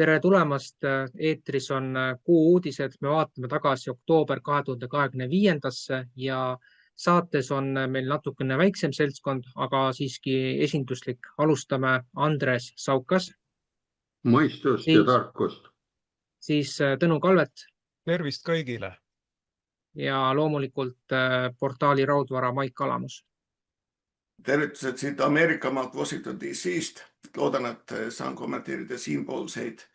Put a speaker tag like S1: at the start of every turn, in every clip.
S1: Tere tulemast! Eetris on Kuu uudised. Me vaatame tagasi oktoober 2025 ja saates on meil natukene väiksem seltskond, aga siiski esinduslik. Alustame Andres Saukas,
S2: Mõistust ja
S1: siis,
S2: tarkust.
S1: siis Tõnu Kalvet
S3: Tervist kõigile!
S1: ja loomulikult portaali Raudvara Maik Alamus.
S4: Tervitused siit Ameerika maalt Washington DC-st. Loodan, et saan kommenteerida siinpoolseid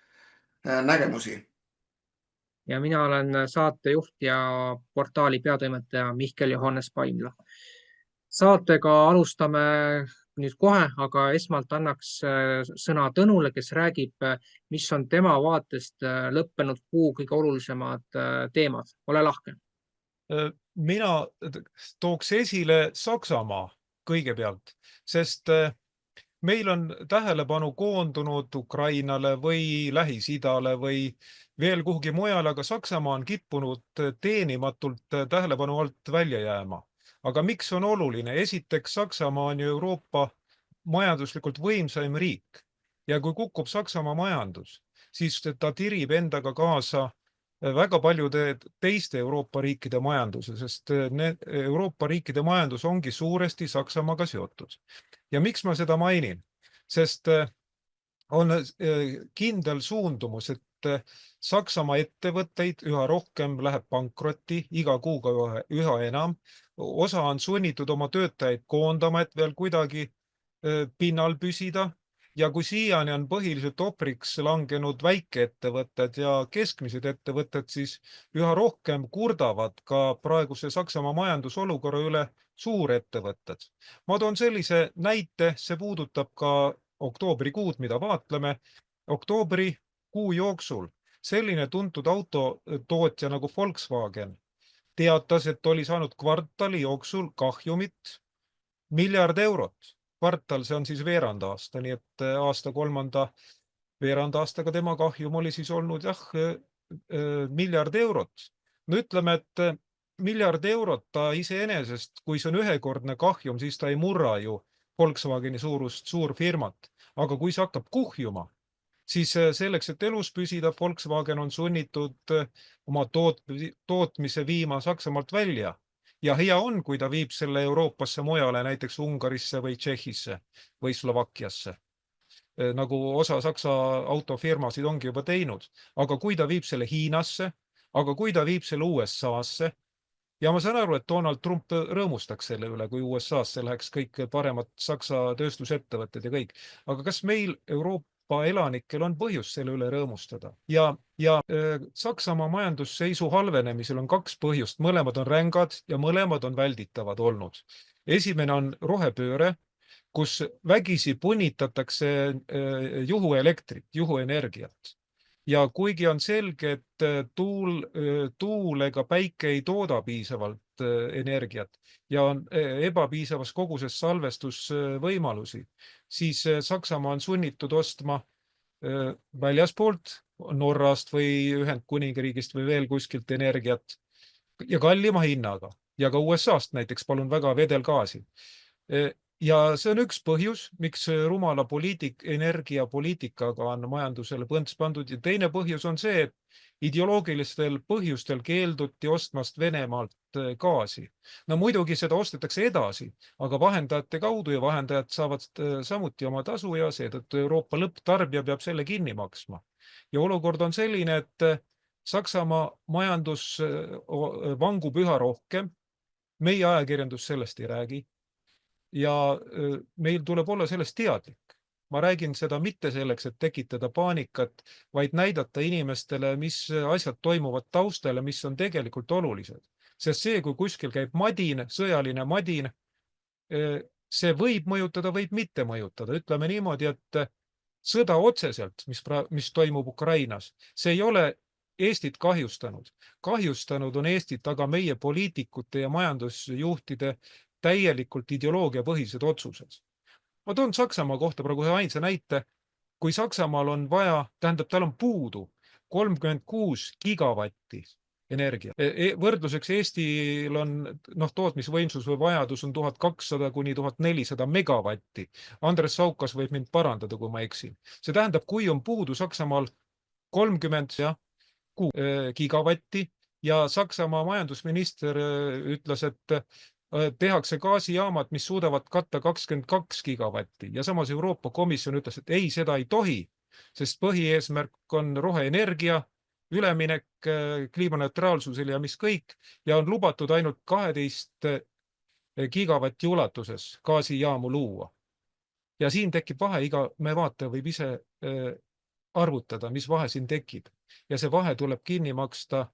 S4: nägemusi.
S1: Ja mina olen saatejuht ja portaali peatoimetaja Mihkel Johannes Paimla. Saatega alustame nüüd kohe, aga esmalt annaks sõna Tõnule, kes räägib, mis on tema vaatest lõppenud kuu kõige olulisemad teemad. Ole lahke.
S3: Mina tooks esile Saksamaa kõigepealt, sest meil on tähelepanu koondunud Ukrainale või Lähis-Idale või veel kuhugi mujale, aga Saksamaa on kippunud teenimatult tähelepanu alt välja jääma. Aga miks on oluline? Esiteks, Saksamaa on ju Euroopa majanduslikult võimsaim riik ja kui kukub Saksamaa majandus, siis ta tirib endaga kaasa väga paljude teiste Euroopa riikide majanduse, sest Euroopa riikide majandus ongi suuresti Saksamaaga seotud. Ja miks ma seda mainin? Sest on kindel suundumus, et Saksamaa ettevõtteid üha rohkem läheb pankrotti, iga kuuga üha enam. Osa on sunnitud oma töötajaid koondama, et veel kuidagi pinnal püsida. Ja kui siiani on põhiliselt ohvriks langenud väikeettevõtted ja keskmised ettevõtted, siis üha rohkem kurdavad ka praeguse Saksamaa majandusolukorra üle suurettevõtted. Ma toon sellise näite, see puudutab ka oktoobrikuud, mida vaatleme. Oktoobrikuu jooksul selline tuntud autotootja nagu Volkswagen teatas, et oli saanud kvartali jooksul kahjumit 1 miljard eurot. Kvartal, see on siis veerand aasta, nii et aasta 3. veerand aastaga tema kahjum oli siis olnud 1 miljard eurot. No ütleme, et 1 miljard eurot ta iseenesest, kui see on ühekordne kahjum, siis ta ei murra ju Volkswageni suurust suurfirmat. Aga kui see hakkab kuhjuma, siis selleks, et elus püsida, Volkswagen on sunnitud oma tootmise viima Saksamaalt välja. Ja hea on, kui ta viib selle Euroopasse mujale, näiteks Ungarisse või Tšehhisse või Slovakiasse, nagu osa Saksa autofirmasid ongi juba teinud. Aga kui ta viib selle Hiinasse, aga kui ta viib selle USA-sse, ja ma saan aru, et Donald Trump rõõmustaks selle üle, kui USA-sse läheks kõik paremad Saksa tööstusettevõtted ja kõik. Aga kas meil Euroopa elanikel on põhjust selle üle rõõmustada? Ja Saksamaa majandusseisu halvenemisel on 2 põhjust. Mõlemad on rängad ja mõlemad on välditavad olnud. Esimene on rohepööre, kus vägisi punnitatakse juhuelektrit, juhuenergiat. Ja kuigi on selge, et tuul ega päike ei tooda piisavalt energiat ja on ebapiisavas koguses salvestusvõimalusi, siis Saksamaa on sunnitud ostma väljaspoolt Norrast või Ühendkuningriigist või veel kuskilt energiat ja kallima hinnaga. Ja ka USA-st näiteks palun väga vedelgaasi. Ja see on üks põhjus, miks rumala energiapoliitikaga on majandusele põnts pandud. Ja teine põhjus on see, et ideoloogilistel põhjustel keelduti ostmast Venemaalt gaasi. No muidugi seda ostetakse edasi, aga vahendajate kaudu ja vahendajad saavad samuti oma tasu ja seetõttu Euroopa lõpptarbija peab selle kinni maksma. Ja olukord on selline, et Saksamaa majandus vangub üha rohkem. Meie ajakirjandus sellest ei räägi. Ja meil tuleb olla sellest teadlik. Ma räägin seda mitte selleks, et tekitada paanikat, vaid näidata inimestele, mis asjad toimuvad taustale, mis on tegelikult olulised. Sest see, kui kuskil käib madin, sõjaline madin, see võib mõjutada, võib mitte mõjutada. Ütleme niimoodi, et sõda otseselt, mis toimub Ukrainas, see ei ole Eestit kahjustanud. Kahjustanud on Eestit aga meie poliitikute ja majandusjuhtide täielikult ideoloogia põhised otsused. Ma toon Saksamaa kohta praegu ühe ainsa näite. Kui Saksamaal on vaja, tähendab, tal on puudu 36 gigavatti energia. Võrdluseks Eestil on tootmisvõimsus või vajadus on 1200 kuni 1400 megavatti. Andres Saukas võib mind parandada, kui ma eksin. See tähendab, kui on puudu Saksamaal 30 gigavatti ja Saksamaa majandusminister ütles, et tehakse gaasijaamad, mis suudavad katta 22 gigavatti ja samas Euroopa Komisjon ütles, et ei, seda ei tohi, sest põhieesmärk on roheenergia, üleminek kliimaneutraalsusele ja mis kõik ja on lubatud ainult 12 gigavatti ulatuses gaasijaamu luua. Ja siin tekib vahe, iga me vaataja võib ise arvutada, mis vahe siin tekib. Ja see vahe tuleb kinni maksta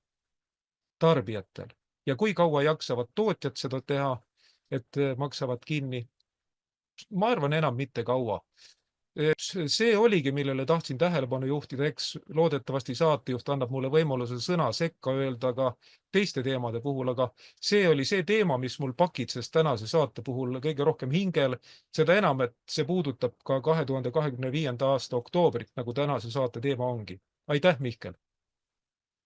S3: tarbijatel. Ja kui kaua jaksavad tootjad seda teha, et maksavad kinni? Ma arvan enam mitte kaua. See oligi, millele tahtsin tähelepanu juhtida, eks loodetavasti saatejuht annab mulle võimaluse sõna sekka öelda ka teiste teemade puhul, aga see oli see teema, mis mul pakitses tänase saate puhul kõige rohkem hingel, seda enam, et see puudutab ka 2025. aasta oktoobrit, nagu tänase saate teema ongi. Aitäh, Mihkel!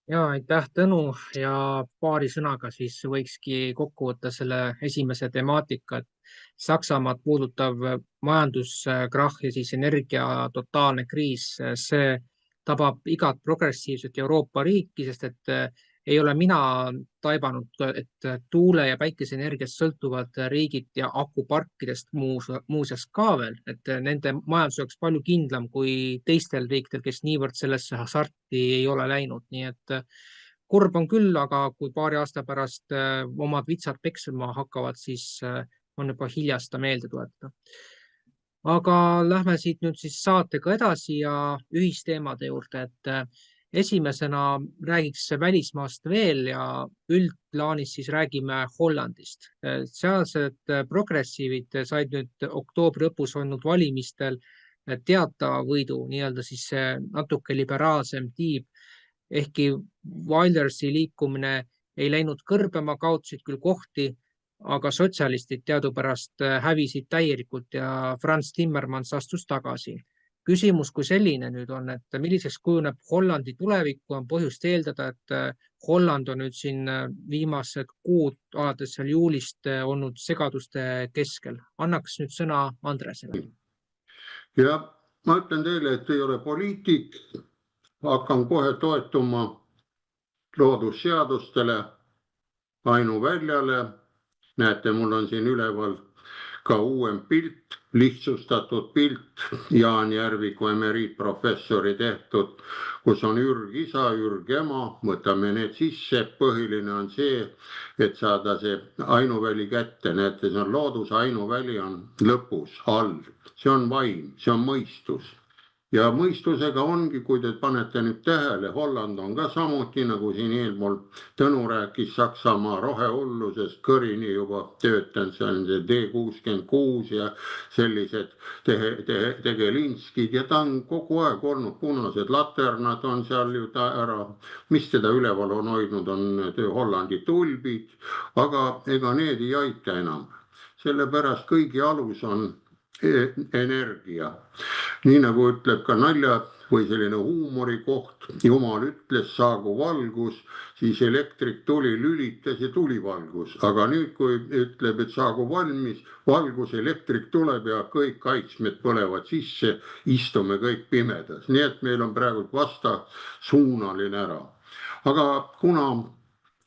S1: Ja aitäh, Tõnu, ja paari sõnaga siis võikski kokku võtta selle esimese temaatika, et Saksamaad puudutav majanduskrahh ja siis energia totaalne kriis, see tabab igat progressiivset Euroopa riiki, sest et ei ole mina taibanud, et tuule- ja päikeseenergiast sõltuvad riigid ja akuparkidest muuseas ka veel, et nende majandus oleks palju kindlam kui teistel riikidel, kes niivõrd sellesse hasarti ei ole läinud. Nii et kurb on küll, aga kui paari aasta pärast omad vitsad peksema hakkavad, siis on juba hilja seda meelde tuletada. Aga lähme siit nüüd siis saatega edasi ja ühisteemade juurde, et esimesena räägiks välismaast veel ja üldplaanis siis räägime Hollandist. Sealsed progressiivid said nüüd oktoobri lõpus olnud valimistel teatava võidu, nii-öelda siis natuke liberaalsem tiib, ehkki Wildersi liikumine ei läinud kõrbema, kaotasid küll kohti, aga sotsialistid teadupärast hävisid täielikult ja Frans Timmermans astus tagasi. Küsimus kui selline nüüd on, et milliseks kujuneb Hollandi tulevikku, on põhjust eeldada, et Holland on nüüd siin viimased kuud alates seal juulist olnud segaduste keskel. Annaks nüüd sõna Andresele.
S2: Ja ma ütlen teile, et ei ole poliitik, hakkan kohe toetuma loodusseadustele, ainuväljale. Näete, mul on siin üleval ka uuem pilt, lihtsustatud pilt Jaan Järviku emeriitprofessori tehtud, kus on ürgisa, ürgema, võtame need sisse. Põhiline on see, et saada see ainuväli kätte. Näete, see on looduse ainuväli on lõpus, all. See on vaim, see on mõistus. Ja mõistusega ongi, kui te panete nüüd tähele, Holland on ka samuti, nagu siin eelpool Tõnu rääkis Saksamaa rohehullusest, kõrini juba töötanud, see on see D66 ja sellised tegelinskid ja ta on kogu aeg olnud, punased laternad on seal ju ta ära, mis teda üleval on hoidnud, on Hollandi tulbid, aga ega need ei aita enam. Sellepärast kõigi alus on energia. Nii nagu ütleb ka nalja või selline huumorikoht, Jumal ütles, saagu valgus, siis elektrik tuli, lülitas ja tuli valgus. Aga nüüd, kui ütleb, et saagu valgus, elektrik tuleb ja kõik kaitsmed põlevad sisse, istume kõik pimedas. Nii et meil on praegu vastasuunaline ära. Aga kuna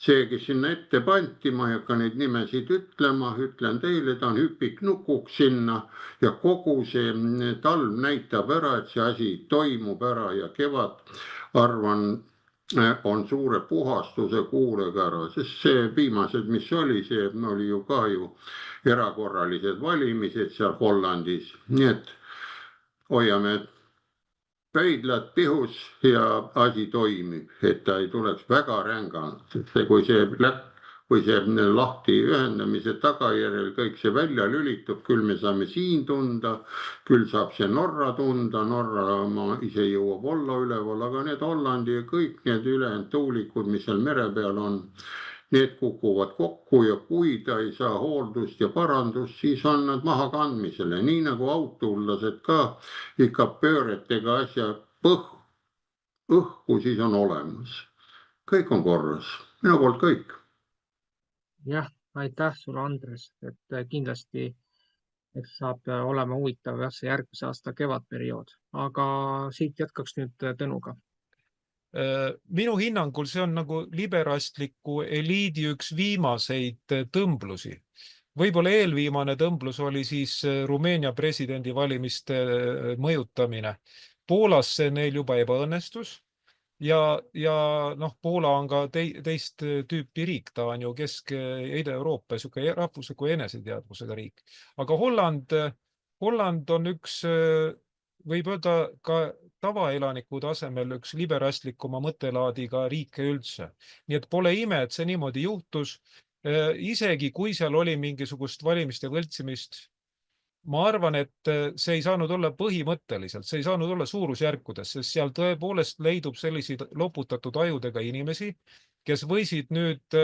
S2: see, kes sinna ette panti, ma ei hakka neid nimesid ütlema, ütlen teile, ta on hüpiknukuks sinna ja kogu see talv näitab ära, et see asi toimub ära ja kevad, arvan, on suure puhastuse kuulega ära, sest see viimased, mis oli, see oli ju ka erakorralised valimised seal Hollandis, nii et hoiame pöidlad pihus ja asi toimib, et ta ei tuleks väga rängalt. Kui see lahti ühendamise tagajärjel kõik see välja lülitub, küll me saame siin tunda, küll saab see Norra tunda, Norra ma ise jõuab olla üleval, aga need Hollandi ja kõik need ülejäänud tuulikud, mis seal mere peal on, need kukuvad kokku ja kui ta ei saa hooldust ja parandust, siis on nad maha kandmisele. Nii nagu autolased ka ikka pööretega asja õhku, siis on olemas. Kõik on korras. Minu poolt kõik.
S1: Jah, aitäh sulle, Andres, et kindlasti saab olema huvitav see järgmise aasta kevadperiood, aga siit jätkaks nüüd Tõnuga.
S3: Minu hinnangul see on nagu liberastliku eliidi üks viimaseid tõmblusi. Võib-olla eelviimane tõmblus oli siis Rumeenia presidendivalimiste mõjutamine. Poolas see neil juba ebaõnnestus ja noh, Poola on ka teist tüüpi riik, ta on ju Kesk- ja Ida-Euroopa rahvusliku eneseteadvusega riik. Aga Holland on üks, võib öelda ka tavaelaniku tasemel üks liberastlikuma mõttelaadiga riike üldse. Nii et pole ime, et see niimoodi juhtus. Isegi kui seal oli mingisugust valimiste võltsimist, ma arvan, et see ei saanud olla põhimõtteliselt, see ei saanud olla suurusjärkudes, sest seal tõepoolest leidub selliseid loputatud ajudega inimesi, kes võisid nüüd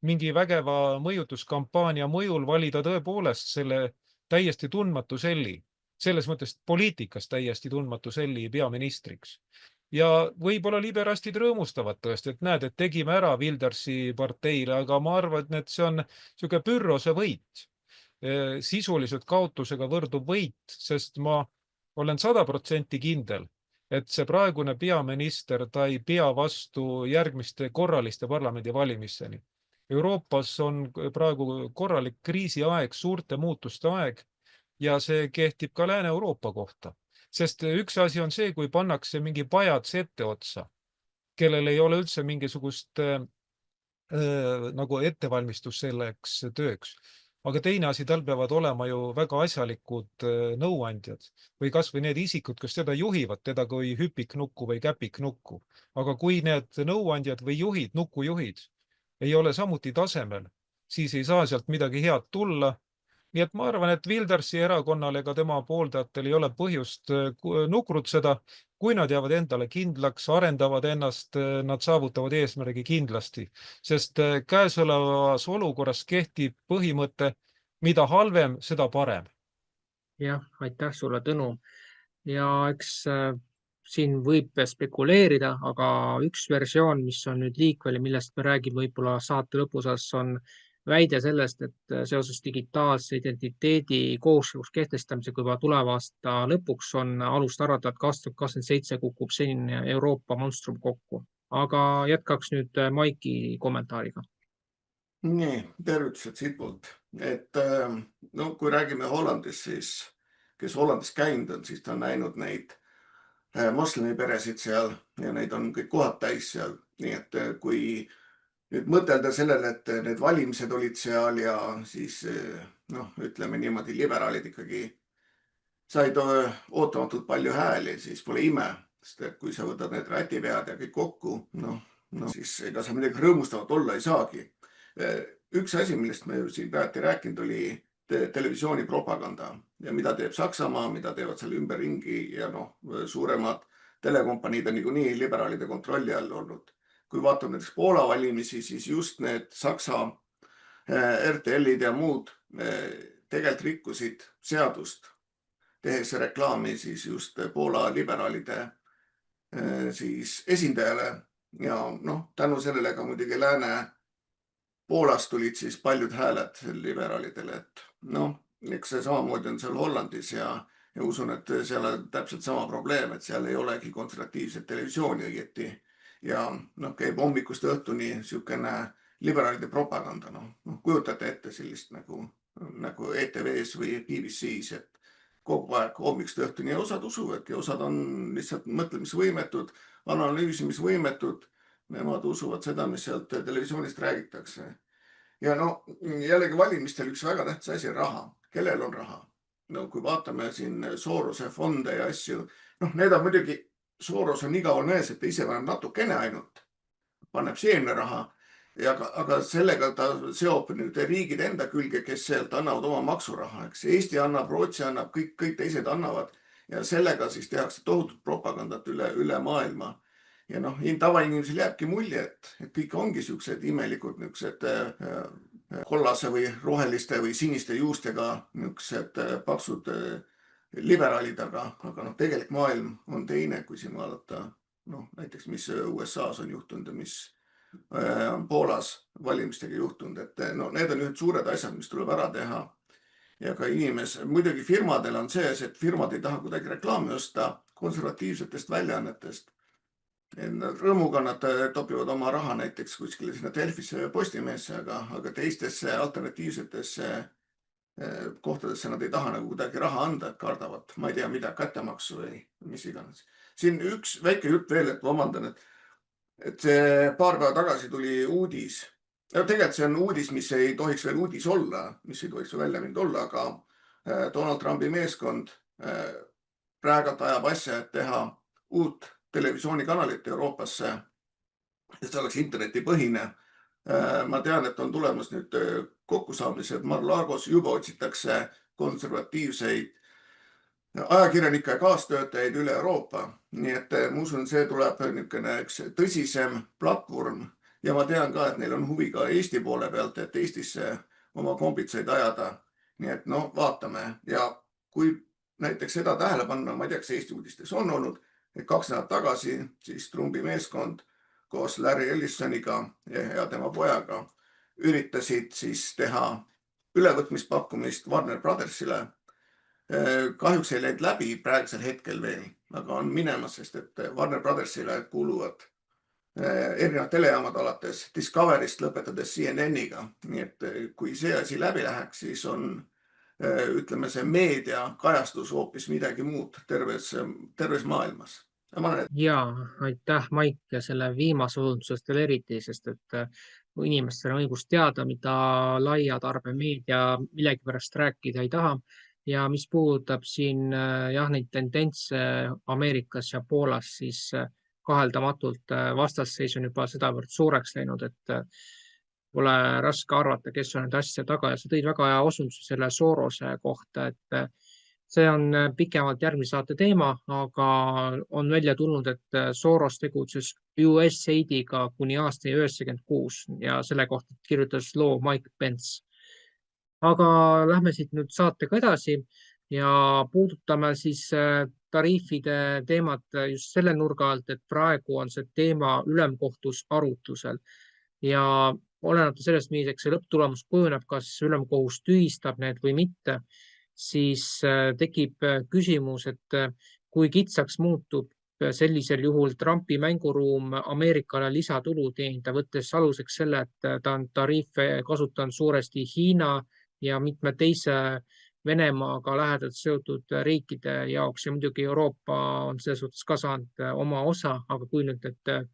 S3: mingi vägeva mõjutuskampaania mõjul valida tõepoolest selle täiesti tundmatu selli, selles mõttes poliitikas täiesti tundmatu selli peaministriks. Ja võib-olla liberastid rõõmustavad tõesti, et näed, et tegime ära Wildersi parteile, aga ma arvan, et see on niisugune pürrose võit, sisuliselt kaotusega võrduv võit, sest ma olen 100% kindel, et see praegune peaminister, ta ei pea vastu järgmiste korraliste parlamendivalimisteni. Euroopas on praegu korralik kriisiaeg, suurte muutuste aeg ja see kehtib ka Lääne-Euroopa kohta. Sest üks asi on see, kui pannakse mingi pajats etteotsa, kellel ei ole üldse mingisugust nagu ettevalmistus selleks tööks. Aga teine asi, tal peavad olema ju väga asjalikud nõuandjad või kas või need isikud, kes teda juhivad, teda kui hüpiknukku või käpiknukku. Aga kui need nõuandjad või juhid, nukujuhid ei ole samuti tasemel, siis ei saa sealt midagi head tulla. Nii et ma arvan, et Wildersi erakonnal ega tema pooldajatel ei ole põhjust nukrutseda. Kui nad jäävad endale kindlaks, arendavad ennast, nad saavutavad eesmärgi kindlasti, sest käesolevas olukorras kehtib põhimõte, mida halvem, seda parem.
S1: Jah, aitäh sulle, Tõnu. Ja eks siin võib spekuleerida, aga üks versioon, mis on nüüd liikvel ja millest me räägime võib-olla saate lõpusas, on väide sellest, et seoses digitaalse identiteedi kohustuslikuks kehtestamisega juba tuleva aasta lõpuks on alust arvata, et 2027 kukub senine Euroopa monstrum kokku. Aga jätkaks nüüd Maiki kommentaariga.
S4: Nii, tervitused siit poolt. Et no, kui räägime Hollandist, siis kes Hollandis käinud on, siis ta on näinud neid moslemiperesid seal ja neid on kõik kohad täis seal. Nii et kui nüüd mõtelda sellele, et need valimised olid seal ja siis noh, ütleme niimoodi, liberaalid ikkagi said ootamatult palju hääli, siis pole ime, sest et kui sa võtad need rätipead ja kõik kokku, no siis ega sa midagi rõõmustavat olla ei saagi. Üks asi, millest me siin rääkinud, oli televisiooni propaganda ja mida teeb Saksamaa, mida teevad seal ümberringi ja suuremad telekompaniid on niikuinii liberaalide kontrolli all olnud. Kui vaatame näiteks Poola valimisi, siis just need Saksa RTL-id ja muud tegelikult rikkusid seadust, tehes reklaami siis just Poola liberaalide siis esindajale ja tänu sellele ka muidugi Lääne Poolast tulid siis paljud hääled liberaalidele, et eks see samamoodi on seal Hollandis ja usun, et seal on täpselt sama probleem, et seal ei olegi konservatiivset televisiooni õieti ja käib hommikust õhtuni niisugune liberaalide propaganda. Kujutate ette sellist nagu ETV-s või BBC-s, et kogu aeg hommikust õhtuni ja osad usuvadki, osad on lihtsalt mõtlemisvõimetud, analüüsimisvõimetud, nemad usuvad seda, mis sealt televisioonist räägitakse. Ja jällegi valimistel üks väga tähtis asi on raha. Kellel on raha? Kui vaatame siin Sorose fonde ja asju, need on muidugi Soros on igaval mees, et ta ise paneb natukene ainult, paneb seemne raha, aga sellega ta seob nüüd riigid enda külge, kes sealt annavad oma maksuraha. Eks Eesti annab, Rootsi annab, kõik teised annavad ja sellega siis tehakse tohutut propagandat üle maailma. Ja tavainimesel jääbki mulje, et kõik ongi siuksed imelikud kollase või roheliste või siniste juustega niisugused paksud liberaalid, aga tegelik maailm on teine, kui siin vaadata näiteks, mis USA-s on juhtunud ja mis on Poolas valimistega juhtunud. Et need on ühed suured asjad, mis tuleb ära teha. Ja ka muidugi firmadel on see, et firmad ei taha kuidagi reklaami osta konservatiivsetest väljaannetest. Rõõmuga nad topivad oma raha näiteks kuskile sinna Delfisse või Postimehesse, aga teistesse alternatiivsetesse kohtadesse nad ei taha nagu kuidagi raha anda, et kardavad, ma ei tea, mida, kättemaksu või mis iganes. Siin üks väike jutt veel, et vabandan, et see paar päeva tagasi tuli uudis. Tegelikult see on uudis, mis ei tohiks veel uudis olla, mis ei tohiks välja mind olla, aga Donald Trumpi meeskond praegult ajab asja, et teha uut televisioonikanalit Euroopasse, et see oleks internetipõhine. Ma tean, et on tulemas nüüd kokkusaamised Mar-Lagos, juba otsitakse konservatiivseid ajakirjanikke ja kaastöötajaid üle Euroopa. Nii et ma usun, see tuleb niisugune üks tõsisem platvorm ja ma tean ka, et neil on huvi ka Eesti poole pealt, et Eestisse oma kombitsaid ajada. Nii et no vaatame ja kui näiteks seda tähele panna, ma ei tea, kas Eesti uudistes on olnud, et 2 nädalat tagasi siis Trumpi meeskond koos Larry Ellisoniga ja tema pojaga üritasid siis teha ülevõtmispakkumist Warner Brothersile. Kahjuks ei läinud läbi praegusel hetkel veel, aga on minemas, sest et Warner Brothersile kuuluvad erinevad telejaamad alates Discoverist lõpetades CNN-iga. Nii et kui see asi läbi läheks, siis on ütleme see meedia kajastus hoopis midagi muud terves maailmas.
S1: Ja aitäh Maik selle viimase osundusest veel eriti, sest et inimestel on õigus teada, mida laia tarbe meedia millegipärast rääkida ei taha. Ja mis puudutab siin neid tendentse Ameerikas ja Poolas, siis kaheldamatult vastasseis on juba sedavõrd suureks läinud, et pole raske arvata, kes on need asja taga ja sa tõid väga hea osunduse selle Sorose kohta, et see on pikemalt järgmise saate teema, aga on välja tulnud, et Soros tegutses USAID-iga kuni aastani 1996 ja selle kohta kirjutas loo Mike Pence. Aga lähme siit nüüd saatega edasi ja puudutame siis tariifide teemat just selle nurga alt, et praegu on see teema ülemkohtus arutlusel ja olenemata sellest, milliseks see lõpptulemus kujuneb, kas ülemkohus tühistab need või mitte, siis tekib küsimus, et kui kitsaks muutub sellisel juhul Trumpi mänguruum Ameerikale lisatulu teenida, võttes aluseks selle, et ta on tariife kasutanud suuresti Hiina ja mitme teise Venemaaga lähedalt seotud riikide jaoks ja muidugi Euroopa on selles suhtes ka saanud oma osa, aga kui nüüd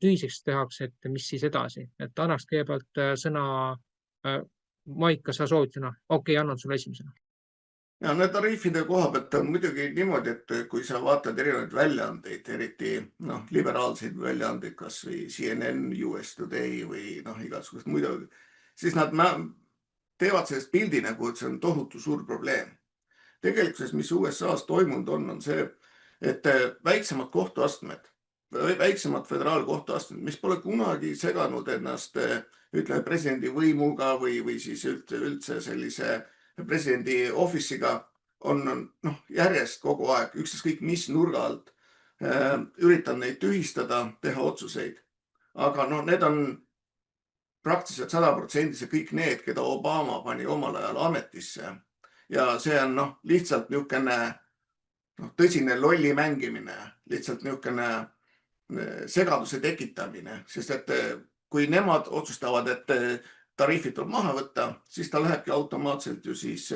S1: tühiseks tehakse, et mis siis edasi? Et annaks kõigepealt sõna, Maik, kas sa soovid sõna? Okei, annan sulle esimesena.
S4: Ja need tariifide koha pealt on muidugi niimoodi, et kui sa vaatad erinevaid väljaandeid, eriti liberaalseid väljaandeid, kas või CNN, US Today või igasugust muidu, siis nad teevad sellest pildi nagu, et see on tohutu suur probleem. Tegelikkuses, mis USA-s toimunud on see, et väiksemad kohtuastmed, väiksemad föderaalkohtuastmed, mis pole kunagi seganud ennast, ütleme, presidendi võimuga või siis üldse sellise presidendi office'iga on järjest kogu aeg ükskõik mis nurga alt üritan neid tühistada, teha otsuseid. Aga need on praktiliselt 100% kõik need, keda Obama pani omal ajal ametisse. Ja see on lihtsalt niisugune tõsine lolli mängimine, lihtsalt niisugune segaduse tekitamine, sest et kui nemad otsustavad, et tariifid tuleb maha võtta, siis ta lähebki automaatselt ju siis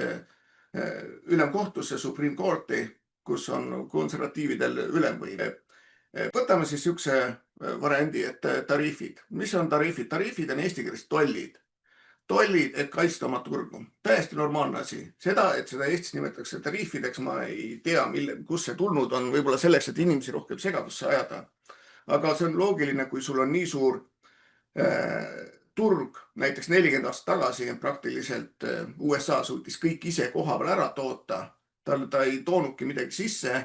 S4: ülemkohtusse, Supreme Courti, kus on konservatiividel ülemvõim. Võtame siis niisuguse variandi, et tariifid. Mis on tariifid? Tariifid on eesti keeles tollid. Tollid, et kaitsta oma turgu. Täiesti normaalne asi. Seda, et seda Eestis nimetatakse tariifideks, ma ei tea, kus see tulnud on, võib-olla selleks, et inimesi rohkem segadusse ajada. Aga see on loogiline, kui sul on nii suur turg, näiteks 40 aastat tagasi praktiliselt USA suutis kõik ise koha peal ära toota. Ta ei toonudki midagi sisse,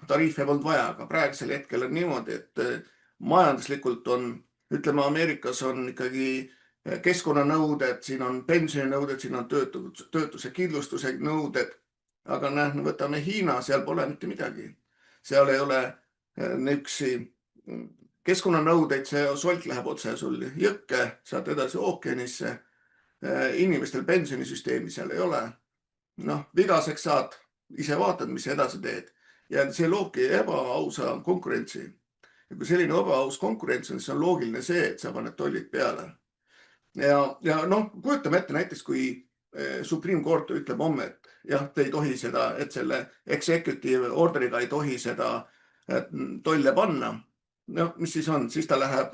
S4: tariife polnud vaja, aga praegusel hetkel on niimoodi, et majanduslikult on, ütleme, Ameerikas on ikkagi keskkonnanõuded, siin on pensioninõuded, siin on töötuse kindlustuse nõuded, aga võtame Hiina, seal pole mitte midagi. Seal ei ole niisugusi keskkonnanõudeid, see solt läheb otse sul jõkke, saad edasi ookeanisse, inimestel pensionisüsteemi seal ei ole. Vigaseks saad, ise vaatad, mis edasi teed ja see loobki ebaausa konkurentsi. Ja kui selline ebaaus konkurents on, siis on loogiline see, et sa paned tollid peale. Ja noh, kujutame ette näiteks, kui Supreme Court ütleb homme, et jah, te ei tohi seda, et selle executive orderiga ei tohi seda tolle panna. No mis siis on? Siis ta läheb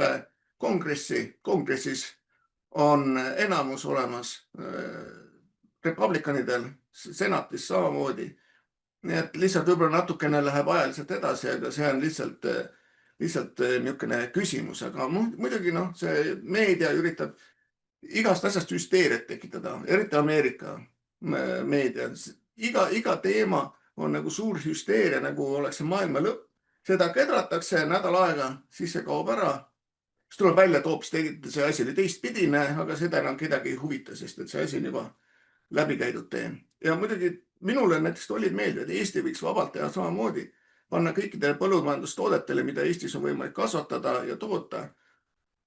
S4: kongressi. Kongressis on enamus olemas republikanidel, senatis samamoodi. Nii et lihtsalt võib-olla natukene läheb ajaliselt edasi, aga see on lihtsalt niisugune küsimus. Aga muidugi see meedia üritab igast asjast hüsteeriat tekitada, eriti Ameerika meedia. Iga teema on nagu suur hüsteeria, nagu oleks see maailma lõpp. Seda kedratakse nädal aega, siis see kaob ära. Siis tuleb välja, et hoopis see asi oli teistpidine, aga seda enam kedagi ei huvita, sest et see asi on juba läbikäidud teen. Ja muidugi minule näiteks tollid meeldivad, et Eesti võiks vabalt teha samamoodi, panna kõikidele põllumajandustoodetele, mida Eestis on võimalik kasvatada ja toota,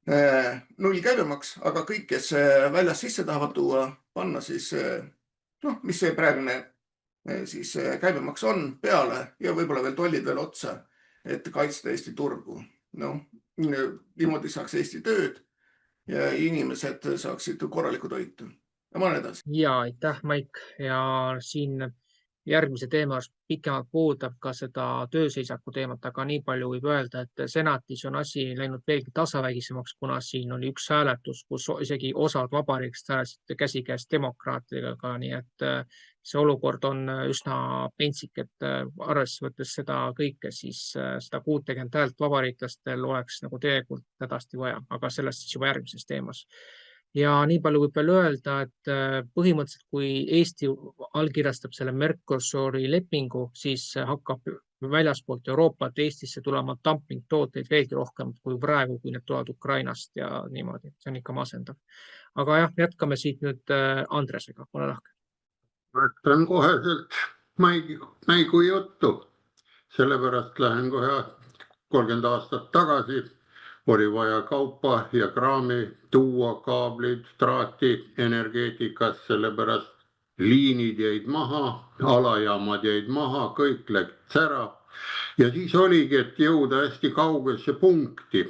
S4: 0 käibemaks, aga kõik, kes väljas sisse tahavad tuua, panna siis, mis see praegune siis käibemaks on peale ja võib-olla veel tollid veel otsa, et kaitsta Eesti turgu. Niimoodi saaks Eesti tööd ja inimesed saaksid korralikku toitu. Ja ma olen edasi.
S1: Ja aitäh, Maik. Ja siin järgmise teema pikemalt puudutab ka seda tööseisaku teemat, aga nii palju võib öelda, et senatis on asi läinud veelgi tasavägisemaks, kuna siin oli üks hääletus, kus isegi osad vabariigist hääletasid käsikäes demokraatidega, nii et see olukord on üsna pentsik, et arvesse võttes seda kõike, siis seda 60 häält vabariiklastel oleks nagu tegelikult hädasti vaja, aga sellest siis juba järgmises teemas. Ja nii palju võib veel öelda, et põhimõtteliselt kui Eesti allkirjastab selle Mercosuri lepingu, siis hakkab väljaspoolt Euroopat Eestisse tulema dumping tooteid veelgi rohkem kui praegu, kui need tulevad Ukrainast ja niimoodi. See on ikka masendav. Aga jah, jätkame siit nüüd Andresega. Ole lahke.
S2: Võtan koheselt Maigu juttu. Sellepärast lähen kohe 30 aastat tagasi. Oli vaja kaupa ja kraami tuua, kaablid, traati, energeetikas, sellepärast liinid jäid maha, alajaamad jäid maha, kõik läks ära. Ja siis oligi, et jõuda hästi kaugesse punkti.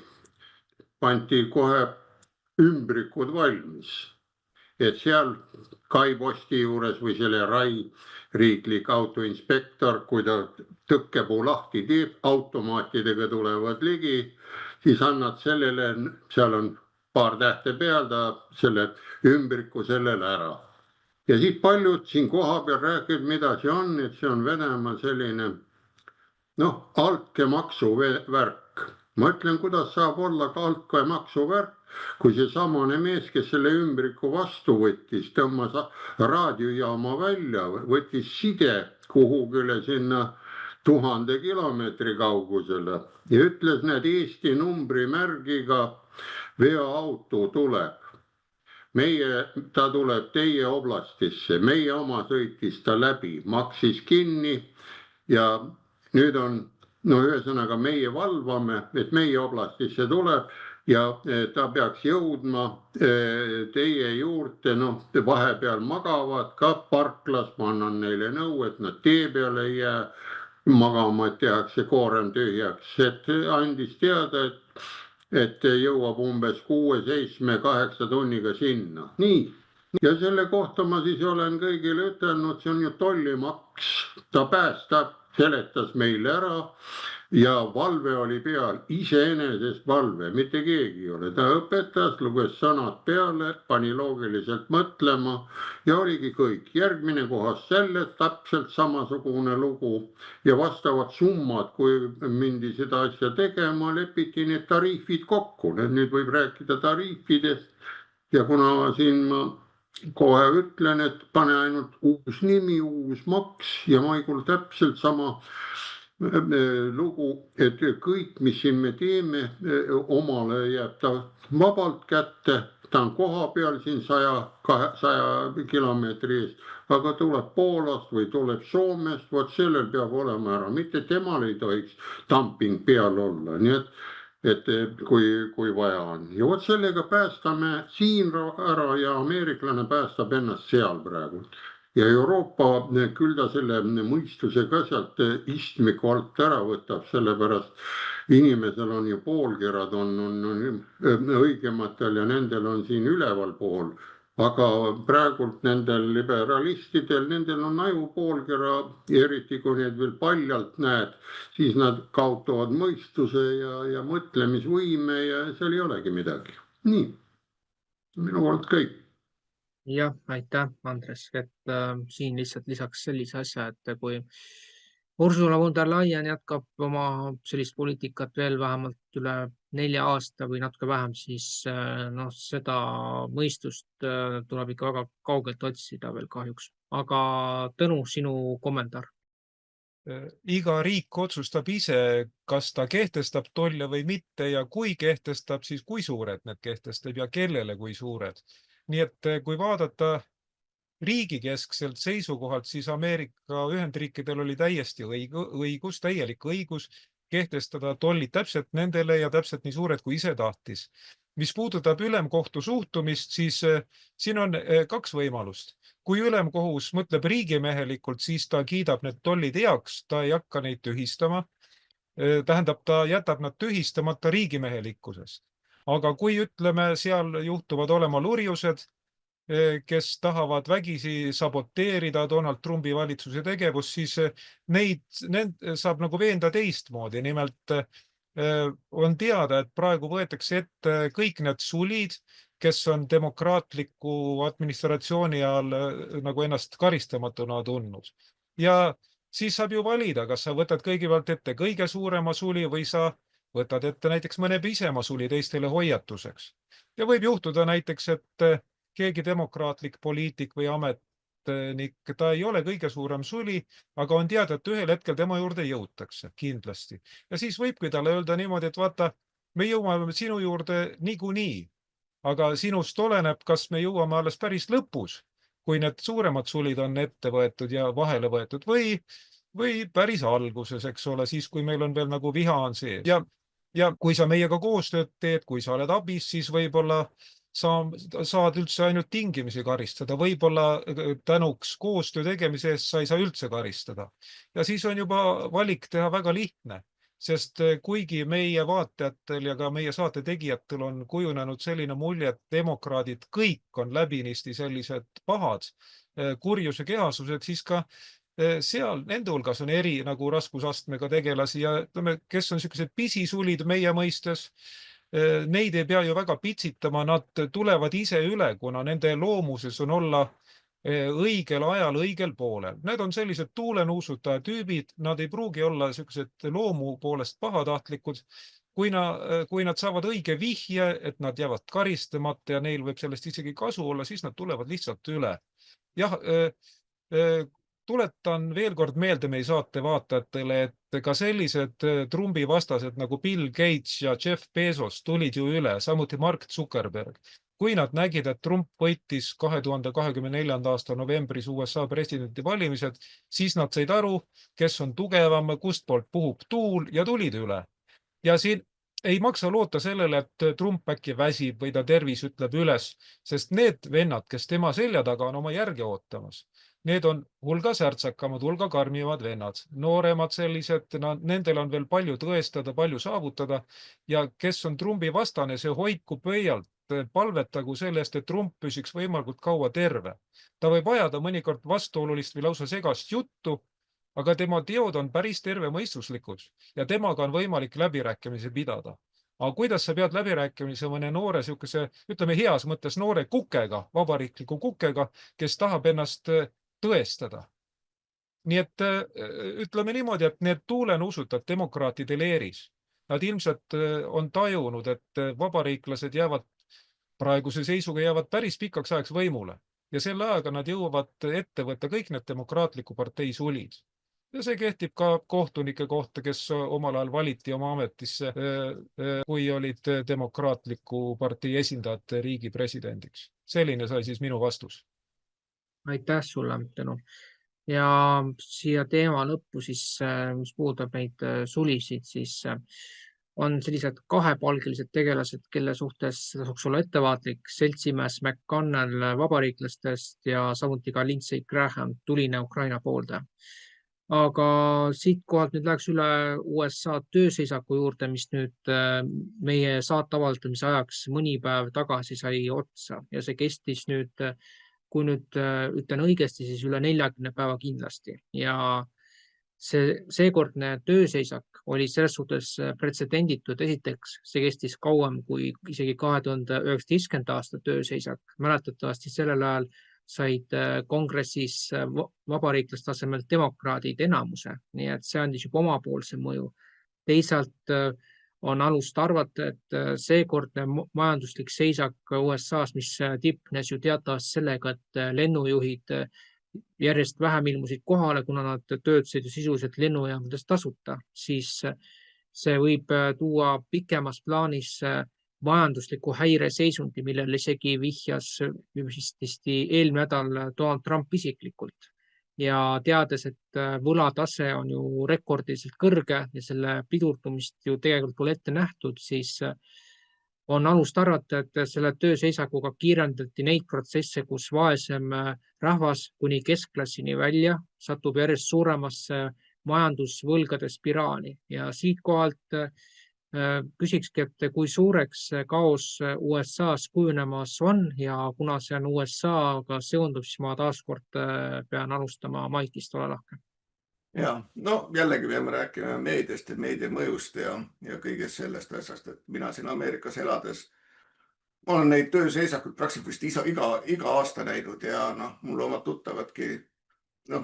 S2: Panti kohe ümbrikud valmis. Et seal Kaiposti juures või selle RAI riiklik autoinspektor, kui ta tõkkepuu lahti teeb, automaatidega tulevad ligi, siis annad sellele, seal on paar tähte peal, ta selle ümbriku sellele ära. Ja siis paljud siin koha peal rääkivad, mida see on, et see on Venemaa selline, altkäemaksu värk. Ma ütlen, kuidas saab olla ka altkäemaksu värk, kui see samane mees, kes selle ümbriku vastu võttis, tõmmas raadiojaama välja, võttis side kuhugile sinna 1000 kilomeetri kaugusele ja ütles, need Eesti numbrimärgiga veoauto tuleb. Ta tuleb teie oblastisse, meie oma sõitis ta läbi, maksis kinni ja nüüd on, ühesõnaga meie valvame, et meie oblastisse tuleb ja ta peaks jõudma teie juurde, vahepeal magavad ka parklas, ma annan neile nõu, et nad tee peale ei jää magama, et tehakse koorem tühjaks, et andis teada, et jõuab umbes 6, 7, 8 tunniga sinna. Nii. Ja selle kohta ma siis olen kõigile ütelnud, see on ju tollimaks. Ta päästab, seletas meile ära ja valve oli peal, iseenesest valve, mitte keegi ei ole. Ta õpetas, luges sõnad peale, pani loogiliselt mõtlema ja oligi kõik. Järgmine kohas selle, täpselt samasugune lugu ja vastavad summad, kui mindi seda asja tegema, lepiti need tariifid kokku. Nüüd võib rääkida tariifidest ja kuna siin ma kohe ütlen, et pane ainult uus nimi, uus maks ja Maigul täpselt sama lugu, et kõik, mis siin me teeme, omale jääb ta vabalt kätte, ta on koha peal siin 100 kilomeetri eest, aga tuleb Poolast või tuleb Soomest, vot sellel peab olema ära, mitte temal ei tohiks dumping peal olla, nii et kui vaja on. Ja vot sellega päästame siin ära ja ameeriklane päästab ennast seal praegu. ja Euroopa küll ta selle mõistuse ka sealt istmiku alt ära võtab, sellepärast inimesel on ju poolkerad on õigematel ja nendel on siin ülevalpool. Aga praegult nendel liberalistidel, nendel on aju poolkera, eriti kui neid veel paljalt näed, siis nad kaotavad mõistuse ja mõtlemisvõime ja seal ei olegi midagi. Nii, minu poolt kõik.
S1: Jah, aitäh, Andres, et siin lihtsalt lisaks sellise asja, et kui Ursula von der Leyen jätkab oma sellist poliitikat veel vähemalt üle 4 aasta või natuke vähem, siis noh, seda mõistust tuleb ikka väga kaugelt otsida veel kahjuks. Aga Tõnu, sinu kommentaar.
S3: Iga riik otsustab ise, kas ta kehtestab tolle või mitte ja kui kehtestab, siis kui suured need kehtestab ja kellele kui suured. Nii et kui vaadata riigikeskselt seisukohalt, siis Ameerika Ühendriikidel oli täiesti õigus, täielik õigus kehtestada tollid täpselt nendele ja täpselt nii suured, kui ise tahtis. Mis puudutab ülemkohtu suhtumist, siis siin on 2 võimalust. Kui ülemkohus mõtleb riigimehelikult, siis ta kiidab need tollid heaks, ta ei hakka neid tühistama. Tähendab, ta jätab nad tühistamata riigimehelikkusest. Aga kui ütleme, seal juhtuvad olema lurjused, kes tahavad vägisi saboteerida Donald Trumpi valitsuse tegevust, siis neid saab nagu veenda teistmoodi. Nimelt on teada, et praegu võetakse ette kõik need sulid, kes on demokraatliku administratsiooni all nagu ennast karistamatuna tundnud. Ja siis saab ju valida, kas sa võtad kõigepealt ette kõige suurema suli või sa võtad ette näiteks mõne pisema suli teistele hoiatuseks. Ja võib juhtuda näiteks, et keegi demokraatlik poliitik või ametnik, ta ei ole kõige suurem suli, aga on teada, et ühel hetkel tema juurde jõutakse kindlasti. Ja siis võibki talle öelda niimoodi, et vaata, me jõuame sinu juurde niikuinii, aga sinust oleneb, kas me jõuame alles päris lõpus, kui need suuremad sulid on ette võetud ja vahele võetud või päris alguses, eks ole, siis kui meil on veel nagu viha on sees. Ja kui sa meiega koostööd teed, kui sa oled abis, siis võib-olla saad üldse ainult tingimisi karistada, võib-olla tänuks koostöö tegemise eest sa ei saa üldse karistada. Ja siis on juba valik teha väga lihtne, sest kuigi meie vaatajatel ja ka meie saate tegijatel on kujunenud selline mulje, et demokraadid kõik on läbinisti sellised pahad, kurjuse kehasused, siis ka seal nende hulgas on eri nagu raskusastmega tegelasi ja ütleme, kes on sellised pisisulid meie mõistes, neid ei pea ju väga pitsitama, nad tulevad ise üle, kuna nende loomuses on olla õigel ajal õigel poolel. Need on sellised tuulenuusutaja tüübid, nad ei pruugi olla sellised loomu poolest pahatahtlikud. Kui nad saavad õige vihje, et nad jäävad karistamata ja neil võib sellest isegi kasu olla, siis nad tulevad lihtsalt üle. Jah, tuletan veel kord meelde meie saate vaatajatele, et ka sellised Trumpi vastased nagu Bill Gates ja Jeff Bezos tulid ju üle, samuti Mark Zuckerberg. Kui nad nägid, et Trump võitis 2024. aasta novembris USA presidendi valimised, siis nad said aru, kes on tugevam, kust poolt puhub tuul ja tulid üle. Ja siin ei maksa loota sellele, et Trump äkki väsib või ta tervis ütleb üles, sest need vennad, kes tema selja taga on oma järge ootamas, need on hulga särtsakamad, hulga karmimad vennad, nooremad sellised, nendel on veel palju tõestada, palju saavutada ja kes on Trumpi vastane, see hoidku pöialt, palvetagu sellest, et Trump püsiks võimalikult kaua terve. Ta võib ajada mõnikord vastuolulist või lausa segast juttu, aga tema teod on päris tervemõistuslikud ja temaga on võimalik läbirääkimisi pidada. Aga kuidas sa pead läbirääkimise mõne noore, ütleme heas mõttes noore kukega, vabariikliku kukega, kes tahab ennast tõestada. Nii et ütleme niimoodi, et need tuulenuusutad demokraatidel eeris. Nad ilmselt on tajunud, et vabariiklased jäävad praeguse seisuga jäävad päris pikaks ajaks võimule ja selle ajaga nad jõuavad ette võtta kõik need demokraatliku partei sulid. Ja see kehtib ka kohtunike kohta, kes omal ajal valiti oma ametisse, kui olid demokraatliku partei esindajate riigi presidendiks. Selline sai siis minu vastus.
S1: Aitäh sulle, Tõnu. Ja siia teema lõppu siis, mis puudutab neid sulisid, siis on sellised kahepalgelised tegelased, kelle suhtes tasuks olla ettevaatlik. Seltsimees McConnell vabariiklastest ja samuti ka Lindsey Graham, tuline Ukraina pooldaja. Aga siit kohalt nüüd läheks üle USA tööseisaku juurde, mis nüüd meie saate avaldamise ajaks mõni päev tagasi sai otsa ja see kestis nüüd, kui nüüd ütlen õigesti, siis üle 40 päeva kindlasti. Ja seekordne tööseisak oli selles suhtes pretsedenditud. Esiteks, see kestis kauem kui isegi 2019. aasta tööseisak. Mäletatavasti sellel ajal said kongressis vabariiklaste asemel demokraadid enamuse, nii et see andis juba omapoolse mõju. Teisalt on alust arvata, et seekordne majanduslik seisak USA-s, mis tipnes ju teatavasti sellega, et lennujuhid järjest vähem ilmusid kohale, kuna nad töötasid ju sisuliselt lennujaamades tasuta, siis see võib tuua pikemas plaanis majandusliku häireseisundi, millele isegi vihjas eelmine nädal Donald Trump isiklikult. Ja teades, et võlatase on ju rekordiliselt kõrge ja selle pidurdumist ju tegelikult pole ette nähtud, siis on alust arvata, et selle tööseisakuga kiirendati neid protsesse, kus vaesem rahvas kuni keskklassini välja satub järjest suuremasse majandusvõlgade spiraali. Ja siit kohalt küsikski, et kui suureks kaos USA-s kujunemas on ja kuna see on USA-ga seonduv, siis ma taaskord pean alustama Maikist, ole lahke.
S4: Ja, no jällegi peame rääkima meediast ja meedia mõjust ja kõigest sellest asjast, et mina siin Ameerikas elades ma olen neid tööseisakud praktiliselt iga aasta näinud ja mul omad tuttavadki,